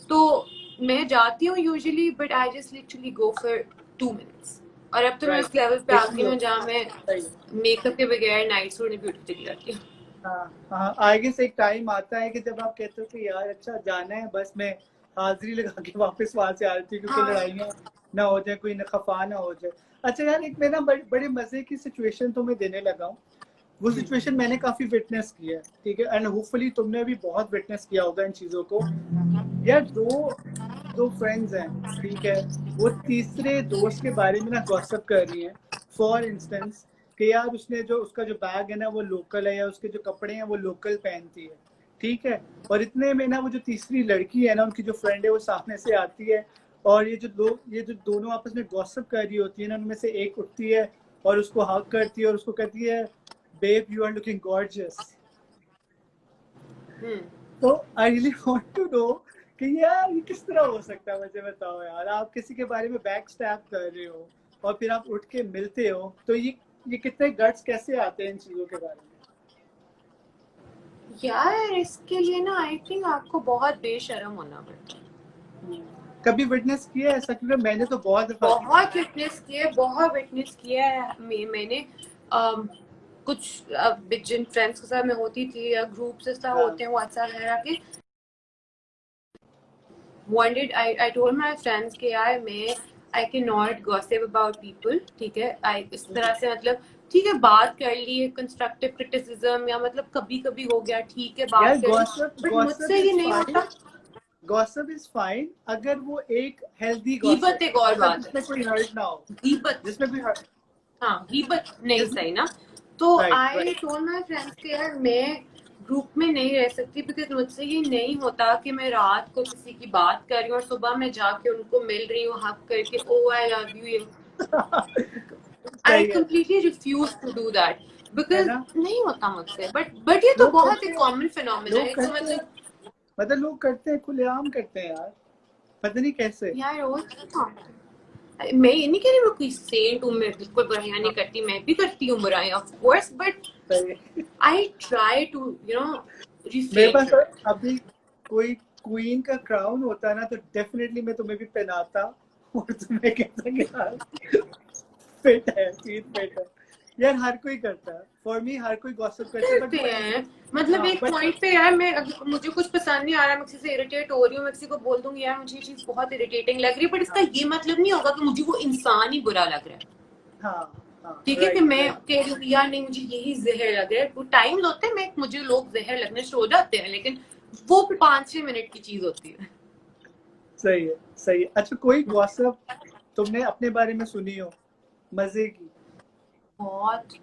तो मैं जाती हूँ usually but I just literally go for 2 minutes, और अब तो मैं राइट, उस लेवल पे आ इसलिए गई हूँ होता जहाँ मैं है, सही। मेकअप के बगैर नाइट सूट में ब्यूटी चली जाती हूँ। हाँ हाँ, आगे से एक टाइम आता है कि जब आप कहते हो कि यार अच्छा जाना है, बस मैं हाजिरी लगा के वापस वहां से आ रही थी, क्योंकि हाँ लड़ाइयाँ ना हो जाए, कोई न खफा ना हो जाए। अच्छा यार, एक मैं ना बड़े मजे की सिचुएशन तुम्हें देने लगा हूँ। वो सिचुएशन मैंने काफी विटनेस की है, ठीक है, एंड होपफुली तुमने भी बहुत विटनेस किया होगा इन चीजों को। यार, दो दो फ्रेंड्स हैं, ठीक है, वो तीसरे दोस्त के बारे में ना गॉसिप कर रही हैं। फॉर इंस्टेंस कि यार उसने जो उसका जो बैग है ना वो लोकल है, या उसके जो कपड़े हैं वो लोकल पहनती है, ठीक है। और इतने में ना वो जो तीसरी लड़की है ना, उनकी जो फ्रेंड है, वो सामने से आती है, और ये जो दोनों आपस में गॉसिप कर रही होती है ना, उनमें से एक उठती है और उसको हक करती है और उसको कहती है, babe you are looking gorgeous. तो I really want to know कि यार ये किस तरह हो सकता है, मुझे बताओ यार। आप किसी के बारे में बैक स्टैप कर रहे हो और फिर आप उठ के मिलते हो, तो ये कितने गट्स कैसे आते हैं इन चीजों के बारे में? यार इसके लिए ना आई थिंक आपको बहुत बेशर्म होना पड़ता है। कभी विटनेस किया है ऐसा? क्योंकि मैंने तो बहुत दफा किया है। बहुत विटनेस किया है, बहुत विटनेस किया है। मैंने कुछ जिन फ्रेंड्स के साथ मैं होती थी या ग्रुप से साथ हाँ, होते हैं व्हाट्सएप वगैरह के, one did I told my friends कि यार मैं I cannot gossip about people, ठीक है, I इस तरह से मतलब ठीक है बात कर ली कंस्ट्रक्टिव क्रिटिसिज्म या मतलब कभी कभी हो गया ठीक है यार बात कर ली, गॉसिप बट गॉसिप मुझसे ये इज नहीं फाइन, होता। गॉसिप इज फाइन अगर वो एक हेल्दी गीबत गॉसिप एक हो, और मतलब बात है, जिसमें कोई हर्ट ना हो, गीबत, जिसमें कोई हर्ट, हाँ गीबत नहीं जिस सही ना। तो right I right. Told my friends कि यार मैं ग्रुप में नहीं रह सकती बिकॉज मुझसे ये नहीं होता कि मैं रात को किसी की बात कर रही हूँ और सुबह मैं जाके उनको मिल रही हूँ हक करके ओ आई लव यू, आई सही है completely refuse to do that है बिकॉज ना? नहीं होता मुझसे, बट ये तो लोग बहुत करते एक हैं, कॉमन फिनोमेना लोग है, तो करते हैं, मतलब मतलब लोग करते हैं, खुलेआम करते हैं यार, पता नहीं कैसे। यार रोज मैं ये नहीं कह रही मैं कोई सेंट हूँ, मैं बिल्कुल बुराइयां नहीं हाँ, करती, मैं भी करती हूँ बुराइयां ऑफ कोर्स, बट सही है। आई ट्राई टू मेरे रिफ्रेन पास फ्रॉम इट। अभी कोई क्वीन का क्राउन होता ना, तो डेफिनेटली मैं तुम्हें भी पहनाता और तुम्हें कहता कि यार फिट है, फील फिट है यार, हर कोई करता है। फॉर मी हर कोई गॉसिप करता है, करते बट हैं मतलब हाँ एक बट पॉइंट पे यार, मैं मुझे कुछ पसंद नहीं आ रहा, मैं किसी से इरिटेट हो रही हूँ, मैं किसी को बोल दूंगी यार मुझे ये चीज बहुत इरिटेटिंग लग रही है, बट इसका हाँ ये मतलब नहीं होगा कि मुझे वो इंसान ही बुरा लग रहा है। हाँ हाँ, ठीक है कि राइट मैं राइट, कह रही हूँ यार नहीं मुझे यही जहर लग रहा है, वो टाइम होते हैं मैं मुझे लोग जहर लगने शुरू हो जाते हैं, लेकिन वो 5-6 मिनट की चीज होती है। सही है सही है। अच्छा, कोई गॉसिप तुमने अपने बारे में सुनी हो मजे की? बहुत।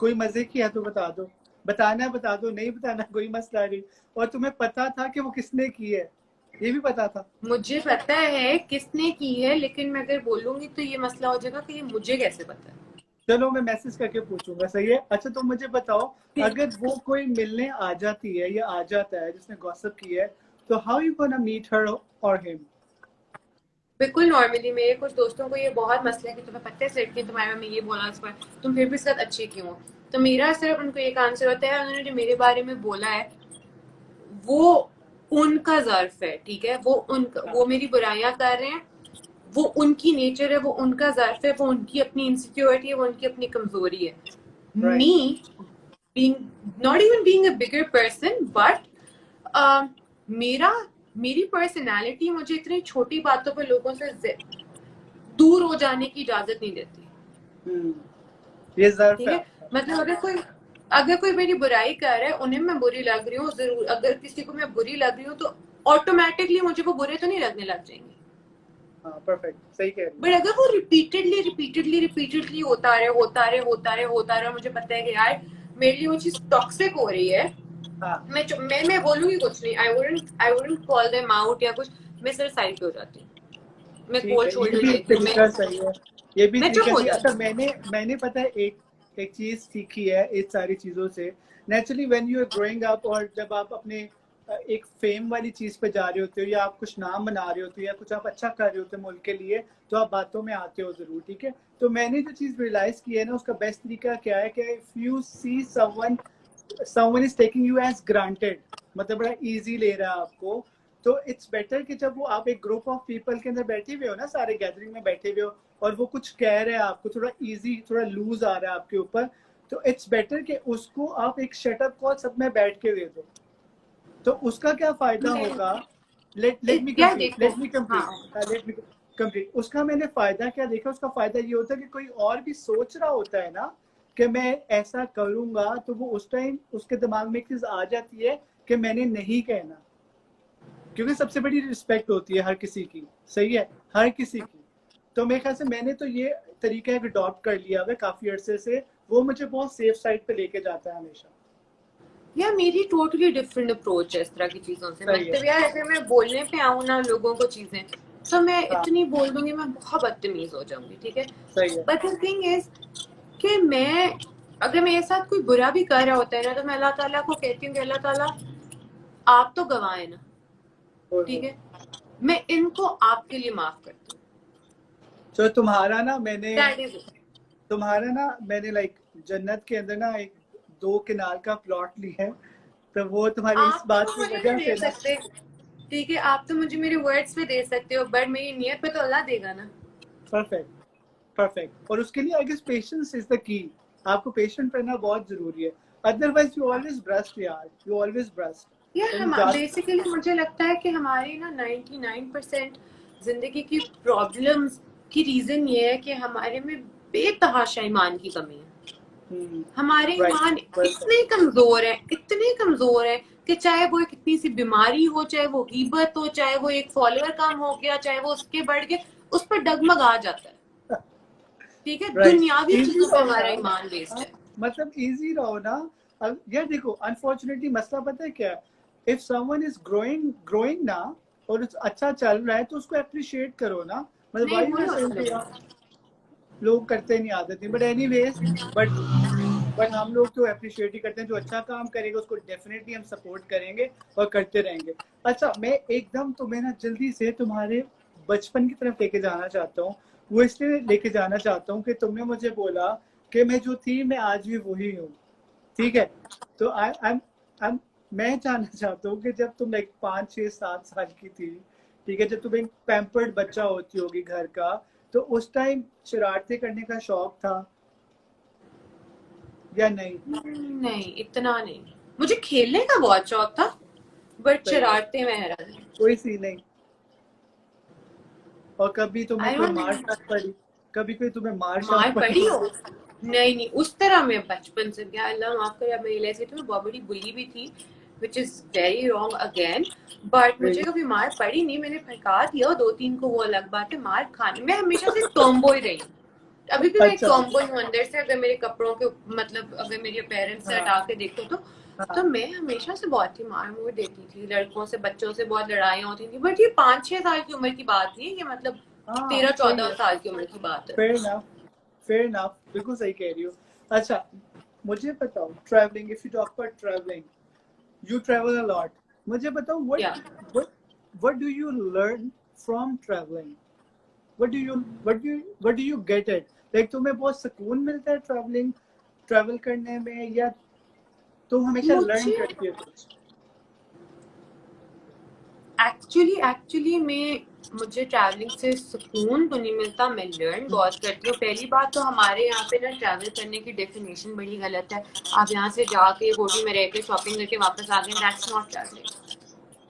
कोई मजे की है तो बता दो, बताना है बता दो, नहीं बताना कोई मसला नहीं। और तुम्हें पता था कि वो किसने की है, ये भी पता था? मुझे पता है किसने की है, लेकिन मैं अगर बोलूंगी तो ये मसला हो जाएगा कि ये मुझे कैसे पता चलो मैं मैसेज करके पूछूंगा, सही है। अच्छा तुम मुझे बताओ, है। अगर वो कोई मिलने आ जाती है या आ जाता है जिसने गॉसिप की है, तो how you gonna meet her or him? बिल्कुल नॉर्मली मेरे कुछ दोस्तों को ये बहुत मसला है कि तुम्हें पता है इस लड़की ने तुम्हारे बारे में ये बोला, इस पर तुम फिर भी इसके साथ अच्छी क्यों हो। तो मेरा सिर्फ उनको एक आंसर होता है, उन्होंने जो मेरे बारे में बोला है वो उनका ज़र्फ है, ठीक है, वो उनका, हाँ वो मेरी बुराइयां कर रहे हैं, वो उनकी नेचर है, वो उनका ज़र्फ है, वो उनकी अपनी इनसिक्योरिटी है, वो उनकी अपनी कमजोरी है। Right, me being not even being a bigger person but मेरा मेरी पर्सनालिटी मुझे इतनी छोटी बातों पर लोगों से दूर हो जाने की इजाजत नहीं देती। ये जर्फ ठीक है है, आपका। मतलब अगर कोई मेरी बुराई कर रहा है, उन्हें मैं बुरी लग रही हूँ जरूर, अगर किसी को मैं बुरी लग रही हूँ तो ऑटोमेटिकली मुझे वो बुरे तो नहीं लगने लग जाएंगे। हाँ परफेक्ट, सही कह रही बट अगर वो रिपीटेडली रिपीटेडली रिपीटेडली होता रहे, मुझे पता है कि यार मेरे लिए वो चीज टॉक्सिक हो रही है, हो। हाँ मैं बोलूंगी कुछ नहीं, I wouldn't call them out या कुछ, मैं सिर्फ साइड पे हो जाती हूँ, मैं ठीक कोल्ड है, ये शोल्डर भी एक लेती हूँ, तरीका सही है, ये भी मैं चुप तरीका हो सही है। अच्छा जाती हूँ। मैंने पता है एक एक चीज सीखी है इस सारी चीजों से। Naturally when you are growing up, और जब आप अपने एक फेम वाली चीज पे जा रहे होते हो, या आप कुछ नाम बना रहे होते हो, या कुछ आप अच्छा कर रहे होते हो मुल्क के लिए, तो आप बातों में आते हो जरूर, ठीक है। तो मैंने जो चीज रियलाइज की है ना, उसका बेस्ट तरीका क्या है कि if you see someone is taking you as granted, मतलब बड़ा इजी ले रहा है आपको, तो इट्स बेटर कि जब वो आप एक ग्रुप ऑफ पीपल के अंदर बैठे हुए हो ना, सारे गैदरिंग में बैठे हुए हो, और वो कुछ कह रहे हैं आपको, थोड़ा इजी थोड़ा लूज आ रहा है आपके ऊपर, तो इट्स बेटर कि उसको आप एक शटअप कॉल सब में बैठ के दे दो। तो उसका क्या फायदा होगा? लेट मी यार कंप्लीट देखो, लेट मी हाँ, कंप्लीट लेट मी कंप्लीट। उसका मैंने फायदा क्या देखा, उसका फायदा ये होता है कि कोई और भी सोच रहा होता है ना कि मैं ऐसा करूंगा, तो वो उस टाइम उसके दिमाग में एक चीज आ जाती है कि मैंने नहीं कहना, क्योंकि सबसे बड़ी रिस्पेक्ट होती है हर किसी की, सही है, हर किसी की। तो मेरे ख्याल से मैंने तो ये तरीका एक अडॉप्ट कर लिया है काफी अरसे से, वो मुझे बहुत सेफ साइड पे लेके जाता है हमेशा। यार मेरी टोटली डिफरेंट अप्रोच है इस तरह की चीजों से, सही है। मतलब यार अगर मैं बोलने पे आऊँ ना लोगों को चीजें, तो मैं हाँ इतनी बोल दूंगी, मैं बहुत बदतमीज हो जाऊंगी, ठीक है। सही है। बट द थिंग इज कि मैं, अगर मेरे साथ कोई बुरा भी कर रहा होता है ना, तो मैं अल्लाह ताला को कहती हूँ कि अल्लाह ताला आप तो गवाह है ना, ओए ठीक होए। है, मैं इनको आपके लिए माफ करती हूँ। तो दैट इज इट। तुम्हारा ना मैंने लाइक जन्नत के अंदर ना एक 2 कनाल का प्लॉट लिया है, तो वो तुम्हारी इस आप बात तो की मुझे नहीं वजह दे से ना। सकते, ठीक है, आप तो मुझे मेरे वर्ड्स पे दे सकते हो, बट मेरी नियत पे तो अल्लाह देगा ना। Perfect perfect. और उसके लिए I guess patience is the key. आपको पेशेंट रहना बहुत जरूरी है, अदरवाइज यू ऑलवेज ब्रस्ट यार, यू ऑलवेज ब्रस्ट। यार तुम हम जा। बेसिकली मुझे लगता है कि हमारी ना 99% जिंदगी की प्रॉब्लम्स की रीजन ये है कि हमारे में बेतहाशा ईमान की कमी है। हमारे राइट ईमान परफेक्ट। इतने कमजोर है कि चाहे वो एक इतनी सी बीमारी हो, चाहे वो गीबत हो, चाहे वो एक फॉलोअर कम हो गया, चाहे वो उसके बढ़ गया, उस पर डगमगा जाता है। ठीक है, राइट, दुनियावी इजी चीजों पे रहो हमारा ना। ईमान बेस्ड हाँ, है। मतलब इजी रहो ना। अब यार देखो, अनफॉर्चुनेटली मसला पता है क्या है, if someone is growing growing ना, और अच्छा चल रहा है, तो उसको अप्रिशिएट करो ना। मतलब नहीं व्हाई यू वही आर सेइंग मसला कि है। यार लोग करते नहीं, आदत नहीं, बट एनीवेज, बट बट हम लोग तो अप्रिशिएट ही करते हैं, जो अच्छा काम करेगा उसको डेफिनेटली हम सपोर्ट करेंगे और करते रहेंगे। अच्छा, मैं एकदम तुम्हें ना जल्दी से तुम्हारे बचपन की तरफ लेके जाना चाहता हूँ। वो इसलिए लेके जाना चाहता हूँ कि तुमने मुझे बोला कि मैं जो थी मैं आज भी वही हूँ, ठीक है। तो आई एम मैं जानना चाहता हूँ कि जब तुम लाइक 5 6 7 साल की थी, ठीक है, जब तुम एक पैम्पर्ड बच्चा होती होगी घर का, तो उस टाइम शरारतें करने का शौक था या नहीं? नहीं, इतना नहीं। मुझे खेलने का बहुत शौक था, बट सही है, शरारतें में हरा नहीं। कोई सी नहीं। और कभी तुम्हें आई कोई डोंट मार थिंक शाट पड़ी? कभी कोई तुम्हें मार शाट मार पड़ी पड़ी हो? हो। नहीं नहीं, उस तरह मैं बचपन से, क्या अल्लाह माफ करे, अब मैं रियलाइज करती हूँ, बहुत बड़ी बुली भी थी, which is very wrong again. But मुझे कभी मार पड़ी नहीं, मैंने भड़का दिया दो तीन को, वो अलग बात है। मार खाने मैं हमेशा से टॉमबॉय रही हूँ, अभी भी मैं एक अच्छा। टॉमबॉय हूँ अंदर से। अगर मेरे कपड़ों के, मतलब अगर मेरे पेरेंट्स से हाँ हटा के देखो तो हाँ मैं हमेशा से बहुत ही मार मुझे देती थी, लड़कों से बच्चों से बहुत लड़ाइयाँ होती थी। बट ये 5-6 साल की उम्र की बात नहीं है, ये मतलब हाँ, तेरह सही चौदह है। साल की उम्र की बात है। फेयर इनफ, फेयर इनफ, बिल्कुल सही कह रही हो। अच्छा, मुझे बताओ, travelling, if you talk about travelling, you travel a lot. मुझे बताओ, या what what do you learn from traveling? What do you get it? Like तुम्हें बहुत सुकून मिलता है ट्रैवल करने में, या तुम हमेशा लर्न मुझे करती है कुछ? एक्चुअली मैं, मुझे ट्रैवलिंग से सुकून तो नहीं मिलता, मैं लर्न बहुत करती हूँ। पहली बात तो हमारे यहाँ पे ना ट्रैवल करने की डेफिनेशन बड़ी गलत है। आप यहाँ से जाके होटल में रह के शॉपिंग करके वापस आ गए, दैट्स नॉट ट्रैवलिंग।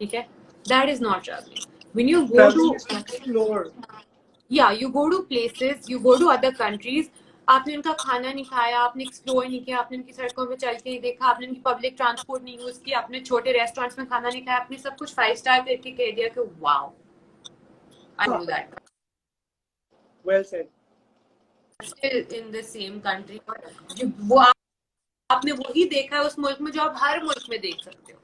ठीक है, that is not travelling. When you go to, travelling is to explore. या you go to places, you go to other countries, आपने उनका खाना नहीं खाया, आपने एक्सप्लोर नहीं किया, आपने उनकी सड़कों में चल के नहीं देखा, आपने उनकी पब्लिक ट्रांसपोर्ट नहीं यूज किया, आपने छोटे रेस्टोरेंट्स में खाना नहीं खाया, आपने सब कुछ 5 स्टार करके कह दिया कि wow I do that well said. In the same country. वो आपने वही देखा है उस मुल्क में जो आप हर मुल्क में देख सकते हो।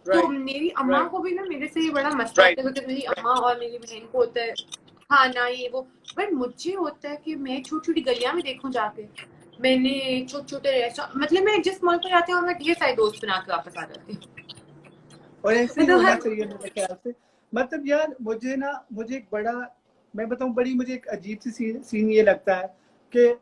तो राइट मेरी अम्मा राइट। को भी ना मेरे से ये बड़ा मसला होता है, क्योंकि मेरी अम्मा और मेरी बहन को होता है खाना ये वो, बट मुझे होता है कि मैं छोटी छोटी गलियां में देखूं जाके। मैंने छोटे छोटे रेस्टोरेंट, मतलब मैं जिस मॉल पर जाती हूँ मैं ढेर सारे दोस्त बना के वापस आ जाती हूँ। और ऐसे ही मतलब होना हर, चाहिए मेरे ख्याल से। मतलब यार, मुझे एक बड़ा, मैं बताऊं, बड़ी मुझे एक अजीब सी सीन ये लगता है कि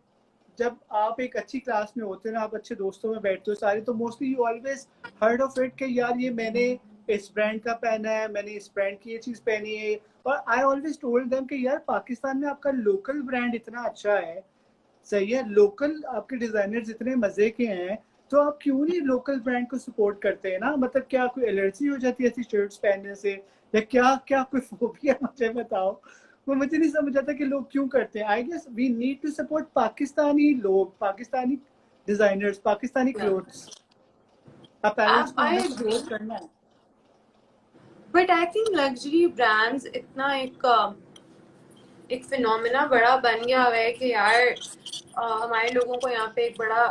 जब आप एक अच्छी क्लास में होते हो ना, आप अच्छे दोस्तों में बैठते हो सारे, तो mostly you always heard of it कि यार ये मैंने इस ब्रांड का पहना है, मैंने इस ब्रांड की ये चीज पहनी है। और आई ऑलवेज टोल्ड देम कि यार पाकिस्तान में आपका लोकल ब्रांड इतना अच्छा है, सही है, लोकल आपके डिजाइनर्स इतने मजे के हैं, तो आप क्यों नहीं लोकल ब्रांड को सपोर्ट करते हैं ना? मतलब क्या कोई एलर्जी हो जाती है ऐसी शर्ट्स पहनने से, या क्या क्या कोई फोबिया? मुझे बताओ, वो मुझे नहीं समझ आता कि लोग क्यों करते हैं। I guess we need to support Pakistani लोग, Pakistani designers, Pakistani clothes, apparels को हमें आई सपोर्ट करना है। But I think luxury brands इतना एक फिनोमेना बड़ा बन गया हुआ है कि यार हमारे लोगों को यहाँ पे एक बड़ा,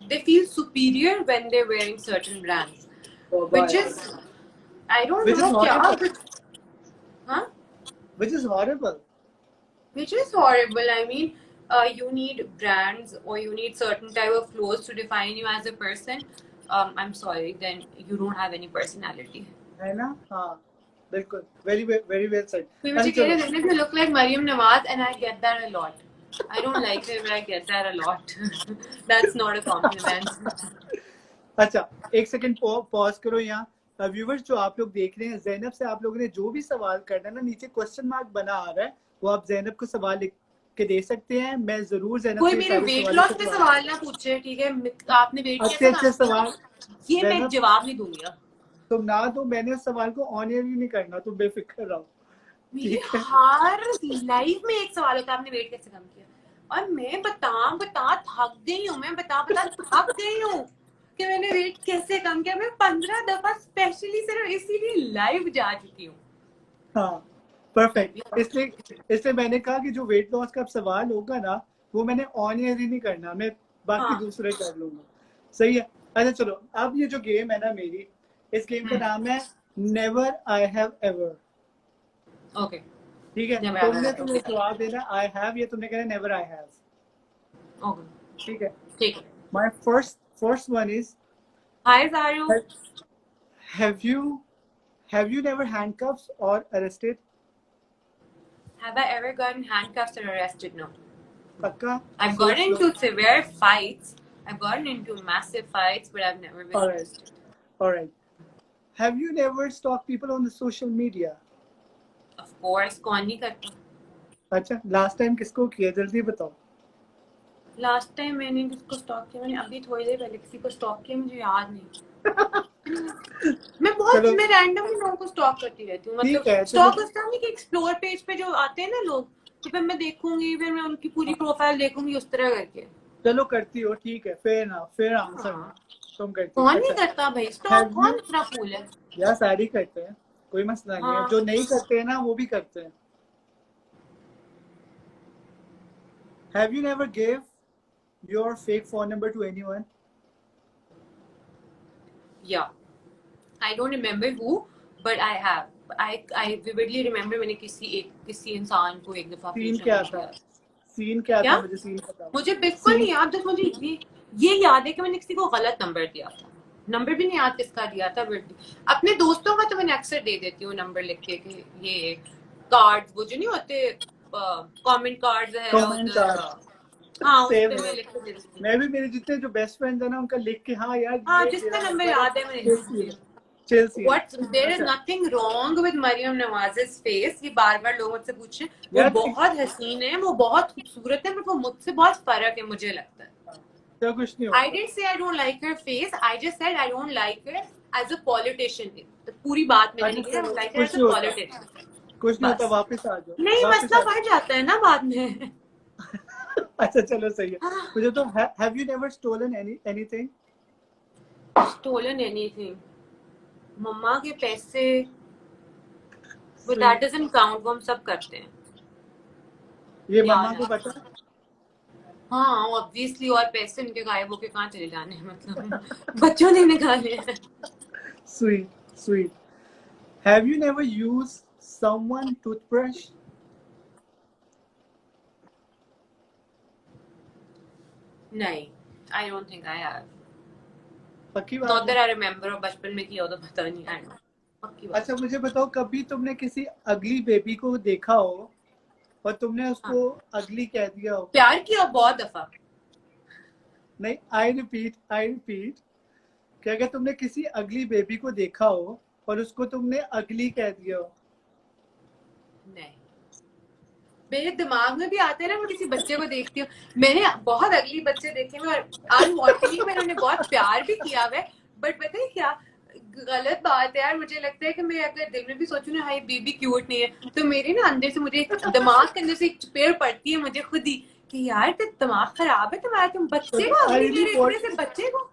they feel superior when they're wearing certain brands, which is, I don't which is know क्या, horrible, huh? Which is horrible. Which is horrible. I mean, you need brands or you need certain type of clothes to define you as a person. I'm sorry, then you don't have any personality. है ना? हाँ, बिल्कुल, very well said. कोई अच्छा मुझे कह चलो। रहे हैं you look like Mariam Nawaz, and I get that a lot. I don't like her, but I get that a lot. That's not a compliment. अच्छा, एक सेकंड पॉज करो यहाँ। व्यूवर्स जो आप लोग देख रहे हैं, जैनब से आप लोगों ने जो भी सवाल करना है ना, नीचे क्वेश्चन मार्क बना आ रहा है, वो आप जैनब को सवाल लिख के दे सकते हैं। मैं जरूर जैनब कोई से मेरे सारे वेट सवालों लॉस के पे जवाब। सवाल ना पूछे, ठीक है? आपने वेट अच्छे कैसे अच्छे कम किया, सवाल ये मैं जैनब, जवाब नहीं दूंगी। तुम ना दो, मैंने उस सवाल को ऑन एयर ही नहीं करना, तुम बेफिक्र रहो, मेरे ठीक है? हर लाइफ में एक सवाल होता है, आपने वेट कैसे कम किया? और मैं बता थक गई हूँ, मैं बता थक गई हूँ कि मैंने वेट कैसे कम किया। मैं 15 दफा स्पेशली सिर्फ इसीलिए लाइव जा चुकी हूँ। हाँ, परफेक्ट। इसलिए मैंने कहा कि जो वेट लॉस का अब सवाल होगा ना, वो मैंने ऑन एयर ही नहीं करना, मैं बाकी हाँ। दूसरे कर लूंगा। सही है। अच्छा चलो, अब ये जो गेम है ना मेरी, इस गेम का नाम है never I have ever. Okay, ठीक है, तुमने तुम्हें जवाब देना आई हैव, या तुमने कहना नेवर आई हैव। ओके, ठीक है। ठीक है। My first one is, hi Jaru, have you have you never handcuffs और arrested? have I ever gotten handcuffs or arrested? No. पक्का? I've सोच gotten low. into severe fights. I've gotten into massive fights, but I've never been alright, arrested. Alright. Have you never stock people on the social media? Course कौन नहीं करता। अच्छा, last time किसको किया, जल्दी बताओ। लास्ट टाइम मैंने किसको स्टॉक किया, मैंने अभी थोड़ी देर पहले किसी को स्टॉक किया, मुझे याद नहीं। चलो मैं रैंडमली लोगों को स्टॉक करती रहती हूँ, ठीक मतलब है, चलो स्टॉक उस टाइम नहीं कि एक्सप्लोर पेज पे जो आते हैं ना लोग, तो फिर मैं देखूंगी, फिर मैं उनकी पूरी प्रोफाइल देखूंगी उस तरह करके। चलो करती हो, ठीक है, फेयर ना, फेयर आंसर ना, हाँ, तुम करती हो। कौन नहीं अच्छा, करता भाई स्टॉक, हैव कौन यू, इतना फूल है। यार सारी करते हैं, कोई मसला नहीं है, हाँ, जो नहीं करते हैं ना वो भी करते हैं। Have you never give your fake phone number to anyone? या I don't remember who, but I vividly remember मैंने किसी इंसान को एक दफा सीन फेक क्या नंबर था, दिया। सीन क्या क्या? था, मुझे सीन बताओ। मुझे बिल्कुल सीन, नहीं याद, बस मुझे ये याद है कि मैंने किसी को गलत नंबर दिया था। नंबर भी नहीं याद किसका दिया था, बट अपने दोस्तों का तो मैंने अक्सर दे देती हूँ नंबर लिख के कि ये कार्ड वो जो नहीं होते, कमेंट कार्ड है कमेंट उधर, कार्ड हाँ उस सेव पे है। मैं लिख के दे देती हूँ। मैं भी, मेरे जितने जो बेस्ट फ्रेंड्स है ना उनका लिख के, हाँ यार हाँ, ये जिसका तेरा नंबर नंबर है, याद है मैंने लिख चिल देती सीन, हूँ। Chill scene. What there is अच्छा nothing wrong with Maryam Nawaz's face, ये बार बार लोग मुझसे पूछे, वो यार, बहुत हसीन है, वो बहुत खूबसूरत है, बट वो मुझसे बहुत फर्क है मुझे लगता है। तो कुछ नहीं I होता। didn't say I don't like her face. I just said I don't like her as a politician. तो पूरी बात मैंने अच्छा नहीं की, I चलो, don't like her कुछ as a नहीं होता, politician. कुछ नहीं होता, बस वापस आ जाओ, नहीं, वापस मसला आ जाओ। बढ़ जाता है ना बाद में। अच्छा चलो सही है। मुझे तो, have you never stolen anything? Stolen anything? मम्मा के पैसे, but that sweet, doesn't count. वो हम सब करते हैं। ये मम्मा याद को है। पता है? हाँ ऑब्वियसली, और पैसे उनके गायब होके कहाँ चले जाने हैं, मतलब बच्चों ने निकाले हैं। Sweet, sweet. Have you never use someone toothbrush? नहीं, I don't think I have. पक्की बात नॉट है? दैट आई रिमेम्बर, और बचपन में किया हो तो पता नहीं, आई नो। पक्की बात। अच्छा मुझे बताओ, कभी तुमने किसी अगली बेबी को देखा हो और तुमने हाँ, उसको अगली कह दिया हो? प्यार किया बहुत दफा। नहीं, आई रिपीट, कि अगर तुमने किसी अगली बेबी को देखा हो और उसको तुमने अगली कह दिया हो? नहीं, मेरे दिमाग में भी आता है ना, मैं किसी बच्चे को देखती हूँ, मैंने बहुत अगली बच्चे देखे हैं, और अनवांटेडली मैंने उन्हें बहुत प्यार भी किया हुआ है, बट पता है क्या गलत बात है यार, मुझे लगता है कि मैं अगर दिल में भी सोचूं ना, हाय बेबी क्यूट नहीं है, तो मेरे ना अंदर से, मुझे दिमाग के अंदर से एक चपेट पड़ती है मुझे खुद ही, कि यार तेरा दिमाग खराब है तुम्हारा, तुम बच्चे को आई अगली रियली कह रहे, इतने वांट, से बच्चे को।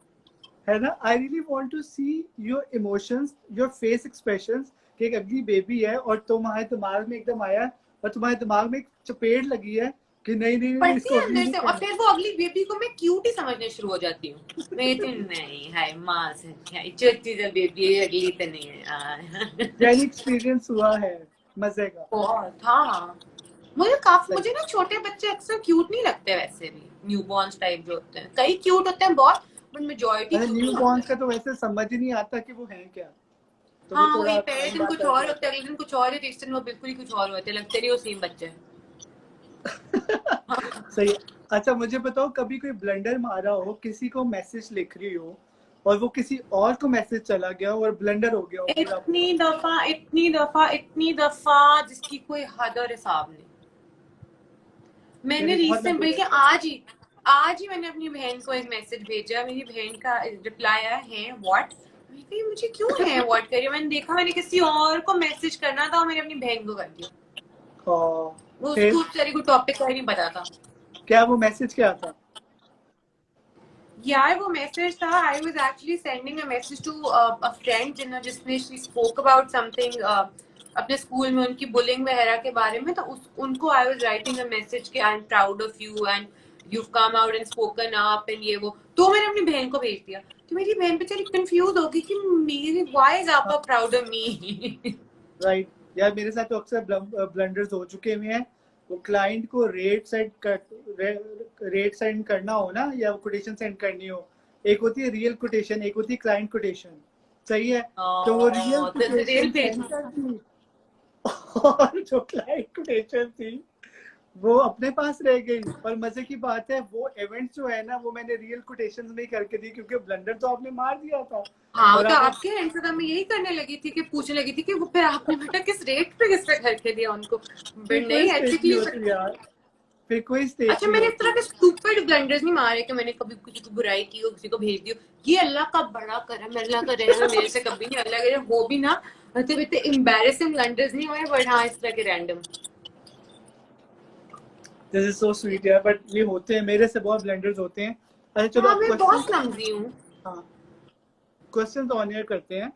है ना, I really want to see your emotions, your face expressions, कि एक अगली बेबी है और तुम्हारे दिमाग में एकदम आया और तुम्हारे दिमाग में एक चपेट लगी है कि नहीं नहीं नहीं, पड़ती इसको है अगली अंदर नहीं से, और कहना। फिर वो अगली बेबी को मैं क्यूट ही समझने शुरू हो जाती हूँ। मैं तो नहीं, हाय माँ से क्या छोटी सी बेबी है, अगली तो नहीं है। यानी एक्सपीरियंस हुआ है मजे का? बहुत, हाँ। मुझे काफी, सही। मुझे ना छोटे बच्चे अक्सर क्यूट नहीं लगते, वैसे भी न्यूबॉर्न्स टाइप जो होते हैं, कई क्यूट होते हैं बहुत, बट मेजॉरिटी अरे क्यूट न्यू नहीं बॉर्न्स का लगते। तो वैसे समझ ही नहीं आता कि वो है क्या, तो वो हाँ थोड़ा वही, पहले अलग दिन बात कुछ आ और जाती होता है, अगले दिन कुछ और है, तीसरे दिन वो बिल्कुल ही कुछ और होते हैं, लगते नहीं वो सेम बच्चे हैं। हाँ। सही है। अच्छा मुझे बताओ, कभी कोई ब्लंडर मारा हो, किसी को मैसेज लिख रही हो और वो किसी और को मैसेज चला गया हो और ब्लंडर हो गया हो पूरा पूरा? इतनी दफा जिसकी कोई हद और हिसाब नहीं। मैंने यानी बहुत रिसेंट, लंबे बल्कि रहते आज ही मैंने अपनी बहन को एक मैसेज भेजा, मेरी बहन का रिप्लाई आया है व्हाट। मैंने कहा, मुझे क्यों है व्हाट करिए, मैंने देखा मैंने किसी और को मैसेज करना था, और मैंने अपनी बहन को कर दिया। हैं। वो फिर उसको बेचारी को टॉपिक का ही नहीं पता था। क्या वो मैसेज क्या था? यार वो मैसेज था, I was actually sending a message to a friend जिसने शी स्पोक अबाउट समथिंग अपने स्कूल में उनकी बुलिंग वगैरह के बारे में, तो उनको I was writing a message कि I am proud of you and you come out and spoken up and ये वो, तो मैंने अपनी बहन को भेज दिया। तो मेरी बहन बेचारी कंफ्यूज हो गई कि मेरी व्हाई इज आपा प्राउड ऑफ मी। राइट। यार मेरे साथ तो अक्सर ब्लंडर्स हो चुके हुए हैं। वो क्लाइंट को रेट सेंड करना हो ना, या कोटेशन सेंड करनी हो, एक होती है रियल कोटेशन, एक होती है क्लाइंट कोटेशन, सही है? तो वो रियल रियल कोटेशन भेज। सेंड कर दी और जो क्लाइंट कोटेशन थी वो अपने पास रह गई। और मजे की बात है वो इवेंट जो है ना वो मैंने रियल कोटेशंस में ही करके दी, क्योंकि ब्लंडर तो आपने मार दिया था। हाँ और तो आप आपके एंड से तो मैं यही करने लगी थी कि पूछने लगी थी कि वो फिर आपने बेटा किस रेट पे किस पे करके दिया उनको, फिर बट कोई नहीं स्टेक नहीं एथिकली। होती यार, फिर कोई स्टेक अच्छा नहीं मैंने इस तरह होती। के स्टूपिड ब्लंडर्स नहीं मारे कि मैंने कभी किसी को बुराई की हो, किसी को भेज दियो। ये अल्लाह का बड़ा करम है, अल्लाह का रहम है, मेरे से कभी नहीं, अल्लाह करे वो भी ना, मतलब इतने एम्बैरेसिंग ब्लंडर्स नहीं हुए, बट हाँ इस तरह के random. This is so sweet यार, बट ये होते हैं, मेरे से बहुत ब्लेंडर्स होते हैं। अच्छा चलो हाँ आप मैं क्वेश्चन, बहुत क्लमजी हूँ। हाँ क्वेश्चन ऑन एयर करते हैं।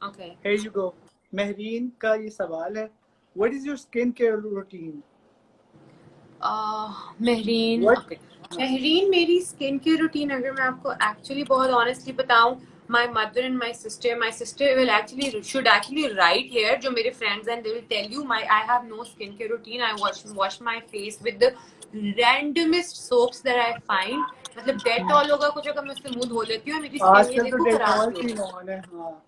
Okay. Here you go. Mehreen का ये सवाल है, What is your skin care routine? Mehreen, What? Okay. Mehreen मेरी स्किन केयर रूटीन अगर मैं आपको एक्चुअली बहुत ऑनेस्टली बताऊं, my mother and my sister will actually should actually write here, जो मेरे friends and they will tell you my I have no skin care routine. I wash my face with the randomest soaps that I find. मतलब Dettol होगा कुछ, अगर मैं उससे मुंह धो लेती हूँ मेरी स्किन ये आजकल तो देखो खराब डेटॉल नहीं की होती। ऑन है, हाँ।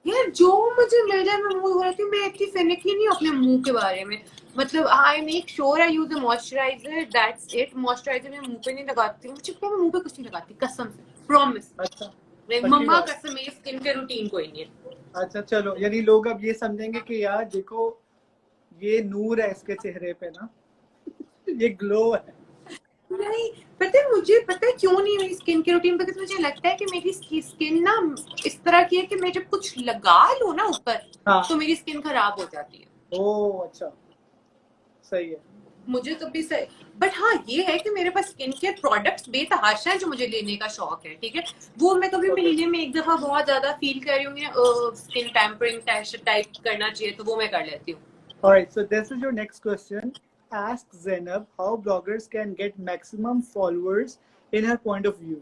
यार जो मुझे मिल जाए मैं मुंह धो लेती हूँ, मैं इतनी फिनिकी नहीं हूँ अपने मुंह के बारे में। मतलब I make sure I use a moisturiser, that's it. Moisturiser मैं मुंह पे नहीं लगाती हूँ, मुझे मैं मुंह पे कुछ नहीं लगाती कसम से, प्रॉमिस। अच्छा, लाइक पक्की मम्मा बात। कसम, मेरी स्किन के रूटीन कोई नहीं है। अच्छा चलो, यानी लोग अब ये समझेंगे कि यार देखो, ये नूर है इसके चेहरे पे ना, ये ग्लो है। नहीं, पता है मुझे, पता है क्यों नहीं मेरी स्किन के रूटीन पे, क्योंकि मुझे लगता है कि मेरी स्किन ना इस तरह की है कि मैं जब कुछ लगा लूँ ना ऊपर हाँ। तो मेरी स्किन खराब हो जाती है। ओ अच्छा, सही है। मुझे तो भी सही, बट हाँ ये है कि मेरे पास स्किन केयर प्रोडक्ट्स बेतहाशा है जो मुझे लेने का शौक है, ठीक है। वो मैं कभी ओके, महीने में एक दफा बहुत ज्यादा फील कर रही हूँ स्किन टैम्परिंग टाइप करना चाहिए तो वो मैं कर लेती हूँ। alright, so this is your next question. Ask Zainab how bloggers can get maximum followers in her point of view.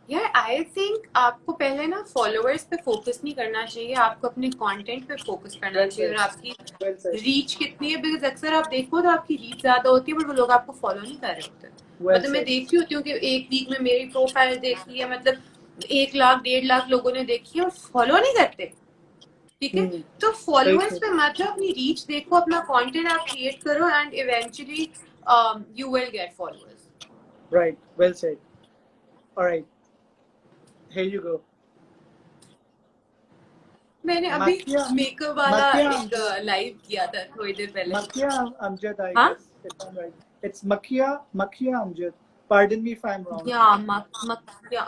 यार आई थिंक आपको पहले ना फॉलोअर्स पे फोकस नहीं करना चाहिए, आपको अपने कंटेंट पे फोकस करना Well चाहिए। said. और आपकी Well said. रीच कितनी है, बिकॉज अक्सर आप देखो तो आपकी रीच ज्यादा होती है बट वो लोग आपको फॉलो नहीं कर रहे होते। Well मतलब मैं said. देखती होती हूँ कि एक वीक में मेरी प्रोफाइल देखी है, मतलब 1 लाख 1.5 लाख लोगों ने देखी है और फॉलो नहीं करते, ठीक है। Hmm. तो सही फॉलोअर्स से। पे मत जाओ, अपनी रीच देखो, अपना कंटेंट आप क्रिएट करो and eventually you will get followers. Right. Well said. All right. Here you go. मैंने अभी Makia. मेकअप वाला Makia एक Amjad. लाइव किया था थोड़ी देर पहले। Makia Amjad, I हाँ, guess, if I'm right. It's Makia Amjad. Pardon me if I'm wrong. या या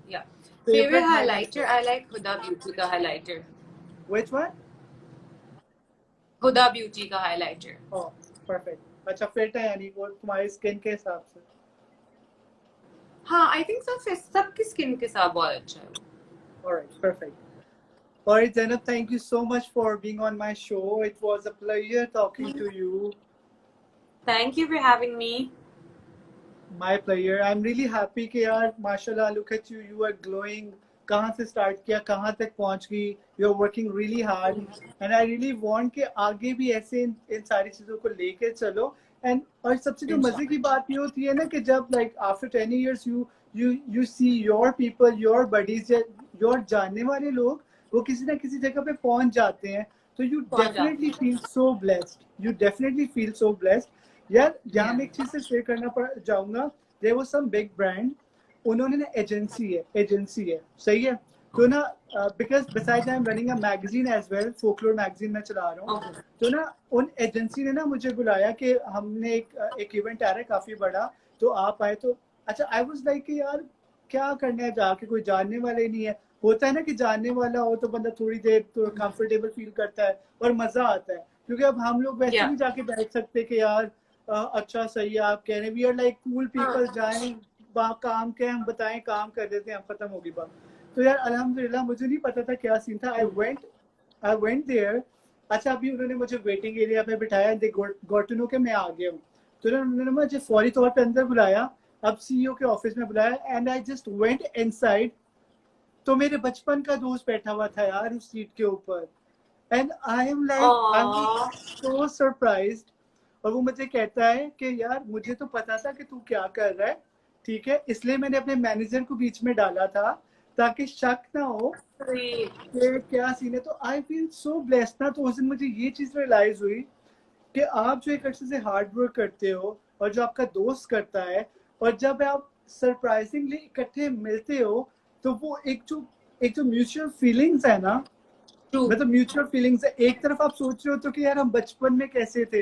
या favourite Favorite highlighter, highlighter. I like Huda Beauty का highlighter. Which one? Huda Beauty का हाइलाइटर। Oh, perfect. अच्छा fit है यानी वो तुम्हारी स्किन के हिसाब से। हाँ आई थिंक सब सबकी स्किन के साथ बहुत अच्छा है वो। All right, perfect. All right, Zainab, thank you so much for being on my show. It was a pleasure talking to you. Thank you for having me. My pleasure. I'm really happy कि यार माशाल्लाह, look at you, you are glowing. कहाँ से start किया, कहाँ तक पहुँच गई. You're working really hard, and I really want कि आगे भी ऐसे इन सारी चीजों को लेके चलो. And और सबसे जो मजे की बात ये होती है ना कि जब like after 10 years you see your people, your buddies, your जानने वाले लोग वो किसी ना किसी जगह पे पहुँच जाते हैं, तो you पहुंच definitely जाते हैं। feel so blessed. You definitely feel so blessed. यार यहाँ मैं Yeah. एक चीज से शेयर करना पड़ जाऊंगा. There was some big brand, उन्होंने ना एजेंसी है सही है. तो ना because beside I am running a magazine as well, folklore magazine मैं चला रहा हूँ. ओके। तो ना उन एजेंसी ने ना मुझे बुलाया कि हमने एक इवेंट आ रहा है काफी बड़ा, तो आप आए. तो अच्छा आई वाज लाइक कि यार क्या करना है जाके, कोई जानने वाले नहीं है. होता है ना कि जानने वाला हो तो बंदा थोड़ी देर तो कंफर्टेबल फील करता है और मजा आता है, क्योंकि अब हम लोग वैसे या नहीं जाके बैठ सकते कि यार अच्छा सही है आप कह रहे हैं, we are like cool people, जाएं काम के हम बताएं, काम कर देते हैं, हम खत्म होगी बात. तो यार अल्हम्दुलिल्लाह मुझे नहीं पता था क्या सीन था. I went there. अच्छा अभी उन्होंने मुझे वेटिंग एरिया पे बिठाया, दे गॉट टू नो कि मैं आ गया हूँ. तो उन्होंने मुझे फौरी तौर पे अंदर बुलाया, अब सीईओ के ऑफिस में बुलाया, and I just went inside. तो मेरे बचपन का दोस्त बैठा हुआ था यार उस सीट के ऊपर, and I am so surprised. और वो मुझे कहता है कि यार मुझे तो पता था कि तू क्या कर रहा है, ठीक है, इसलिए मैंने अपने मैनेजर को बीच में डाला था ताकि शक ना हो कि क्या सीन है. तो आई फील सो ब्लेस्ड ना. तो उस दिन मुझे ये चीज रियलाइज हुई कि आप जो एक अच्छे से हार्ड वर्क करते हो और जो आपका दोस्त करता है, और जब आप सरप्राइजिंगली इकट्ठे मिलते हो तो वो एक जो म्यूचुअल फीलिंग्स है ना, ट्रू। मतलब म्यूचुअल फीलिंग्स है। एक तरफ आप सोच रहे होते हो कि यार हम बचपन में कैसे थे,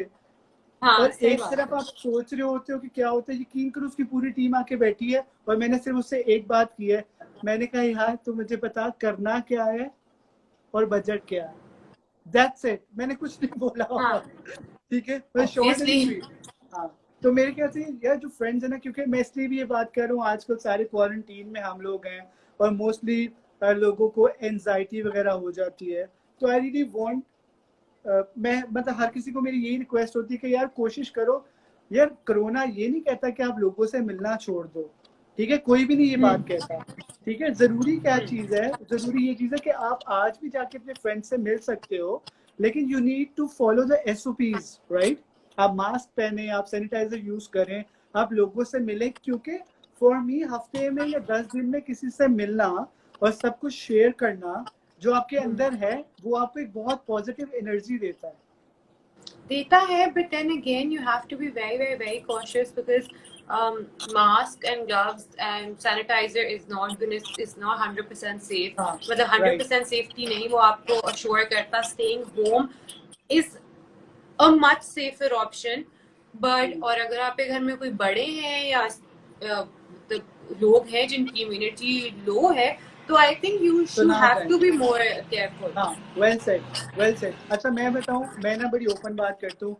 हाँ और सही एक बात तरफ है। आप सोच रहे होते हो कि क्या होता है। यकीन करो उसकी पूरी टीम आके बैठी है और मैंने सिर्फ उससे एक बात की है। मैंने कहा यार तू मुझे बता करना क्या है और बजट क्या है, दैट्स इट। मैंने कुछ नहीं बोला हाँ और ठीक है, मैं शॉर्ट एंड ऑब्वियसली। स्वीट। हाँ, तो मेरे ख्याल से यार जो फ्रेंड्स है ना, क्योंकि मैं इसलिए भी ये बात कर रहा हूँ, आजकल सारे क्वारंटीन में हम लोग हैं और मोस्टली लोगों को एनजाइटी वगैरह हो जाती है। तो आई रियली वांट, मैं मतलब हर किसी को मेरी यही रिक्वेस्ट होती है कि यार कोशिश करो। यार कोरोना ये नहीं कहता कि आप लोगों से मिलना छोड़ दो, ठीक है, कोई भी नहीं ये बात कहता। ठीक है, जरूरी क्या चीज है, जरूरी ये चीज है कि आप आज भी जाके अपने फ्रेंड से मिल सकते हो, लेकिन you need to follow the SOPs, right. आप मास्क पहने, आप सैनिटाइजर यूज करें, आप लोगों से मिलें, क्योंकि फॉर मी हफ्ते में या 10 दिन में किसी से मिलना और सब कुछ शेयर करना जो आपके अंदर है, वो आपको एक बहुत पॉजिटिव एनर्जी देता है। देता है, but then again you have to be very very very cautious because mask and gloves and sanitizer is not 100% safe. हाँ, मतलब राइट। 100% safety नहीं वो आपको assure करता। staying home is a much safer option, but और अगर आपके घर में कोई बड़े हैं या मतलब लोग हैं जिनकी इम्यूनिटी लो है, तो आई थिंक यू तो शुड ना हैव जाए। To be more careful. हाँ, वेल सेड, वेल सेड। अच्छा मैं बताऊं, मैं ना बड़ी ओपन बात करता हूँ।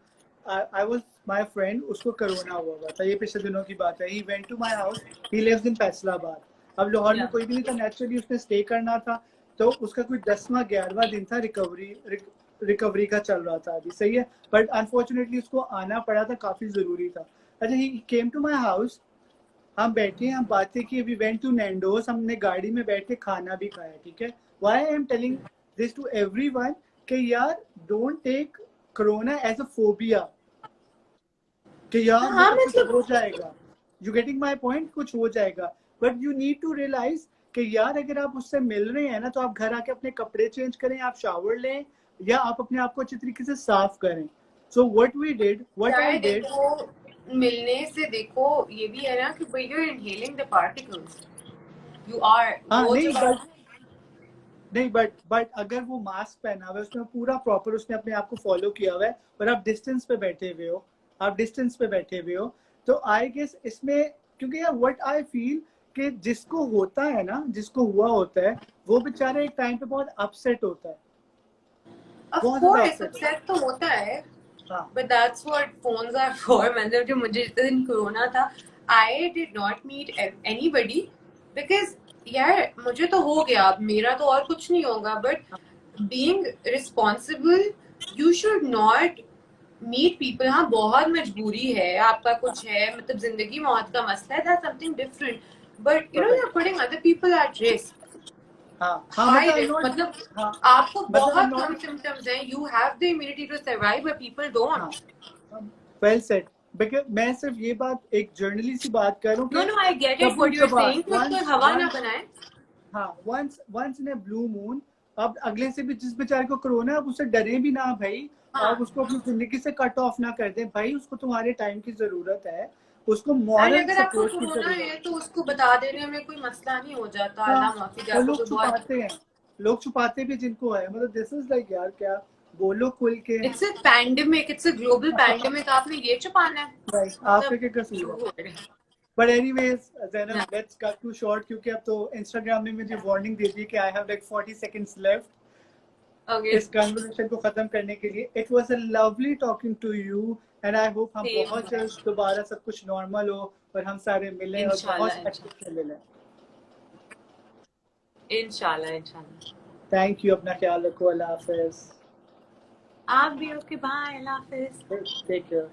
आई वाज माय फ्रेंड, उसको कोरोना हुआ था, ये पिछले दिनों की बात है। He went to my house, he lives in Faisalabad. अब लाहौर में या कोई भी नहीं था, नेचुरली उसने स्टे करना था। तो उसका कोई 10वां 11वां दिन था, रिकवरी का चल रहा था अभी, सही है। बट अनफॉर्चुनेटली उसको आना पड़ा था, काफी जरूरी था। अच्छा, ही केम टू माय हाउस, हम बैठे, हम बातें की, वी वेंट टू नैंडोस, हमने गाड़ी में बैठ के खाना भी खाया, ठीक है। Why I am telling this to everyone कि यार don't take corona as a phobia, कि यार हाँ मतलब कुछ हो मतलब जाएगा। यू गेटिंग माई पॉइंट, कुछ हो जाएगा। But you need to realise कि यार अगर आप उससे मिल रहे हैं ना, तो आप घर आके अपने कपड़े चेंज करें, आप शावर लें, या आप अपने आप को अच्छी तरीके से साफ करें। So what we did, what I चाहे डिड। देखो, मिलने से देखो ये भी है ना कि भाई you inhaling the particles, you are हाँ वो नहीं, जब बट नहीं, बट अगर वो मास्क पहना हुआ है, उसने पूरा प्रॉपर उसने अपने आप को फॉलो किया हुआ है, और आप डिस्टेंस पे बैठे हुए हो, आप डिस्टेंस पे बैठे हुए हो, तो आई गेस इसमें, क्योंकि यार व्हाट आई फील कि जिसको होता है ना, जिसको हुआ होता है, वो बेचारा एक टाइम पे बहुत अपसेट होता है, ऑफ बहुत ज्यादा कोर्स अपसेट होता अपसेट तो होता है, है। हाँ, but that's what phones are for. मतलब जो मुझे जिस दिन कोरोना था, I did not meet anybody because यार मुझे तो हो गया, अब मेरा तो और कुछ नहीं होगा, but being responsible you should not meet people. हाँ बहुत मजबूरी है, आपका कुछ है, मतलब जिंदगी मौत का मसला है, that's something different, but you know you correct. Are putting other people at risk, हाँ हाँ, हाई मतलब आई रिस्क। नॉट, मतलब हाँ आपको मतलब आई बहुत कम नॉट, सिम्टम्स हैं, you have the immunity to survive, but people हाँ, डोंट। Well said. बिकॉज मैं सिर्फ ये बात एक जर्नली सी बात कर रहा हूँ नो कि नो आई गेट इट कभी व्हाट यू आर कभार, सेइंग, तो कोई वंस हवा ना वंस बनाए। हाँ, once once in a blue moon. अब अगले से भी जिस बेचारे को कोरोना है, अब उससे डरे भी ना भाई। हाँ, अब उसको अपनी जिंदगी से कट ऑफ ना कर दे भाई, उसको तुम्हारे टाइम की जरूरत है, उसको एंड मॉरल अगर आपको सपोर्ट की कोरोना जरूरत है है। तो उसको बता देने में कोई मसला नहीं हो जाता, हाँ, अल्लाह माफी दे, और आपको लोग कोई बहुत। छुपाते हैं, लोग छुपाते भी जिनको है, मतलब दिस इज लाइक यार क्या बोलो खुल के। It's a pandemic, it's a global pandemic, आपने ये छुपाना है, भाई आपका मतलब क्या कसूर है। झूठ। बट एनीवेज जैनब, ना लेट्स कट टू शॉर्ट, क्योंकि अब तो इंस्टाग्राम ने मुझे वार्निंग दे दी कि I have like 40 seconds left okay इस कन्वर्सेशन को खत्म करने के लिए। It was a lovely talking to you, and I hope हम सेम बहुत जल्द दोबारा सब कुछ नॉर्मल हो और हम सारे मिलें और इंशाल्लाह बहुत अच्छे इंशाल्लाह से मिलें। इंशाल्लाह इंशाल्लाह। थैंक यू, अपना ख्याल रखो, अल्लाह हाफिज, आप भी, ओके बाय, अल्लाह हाफिज। Take care.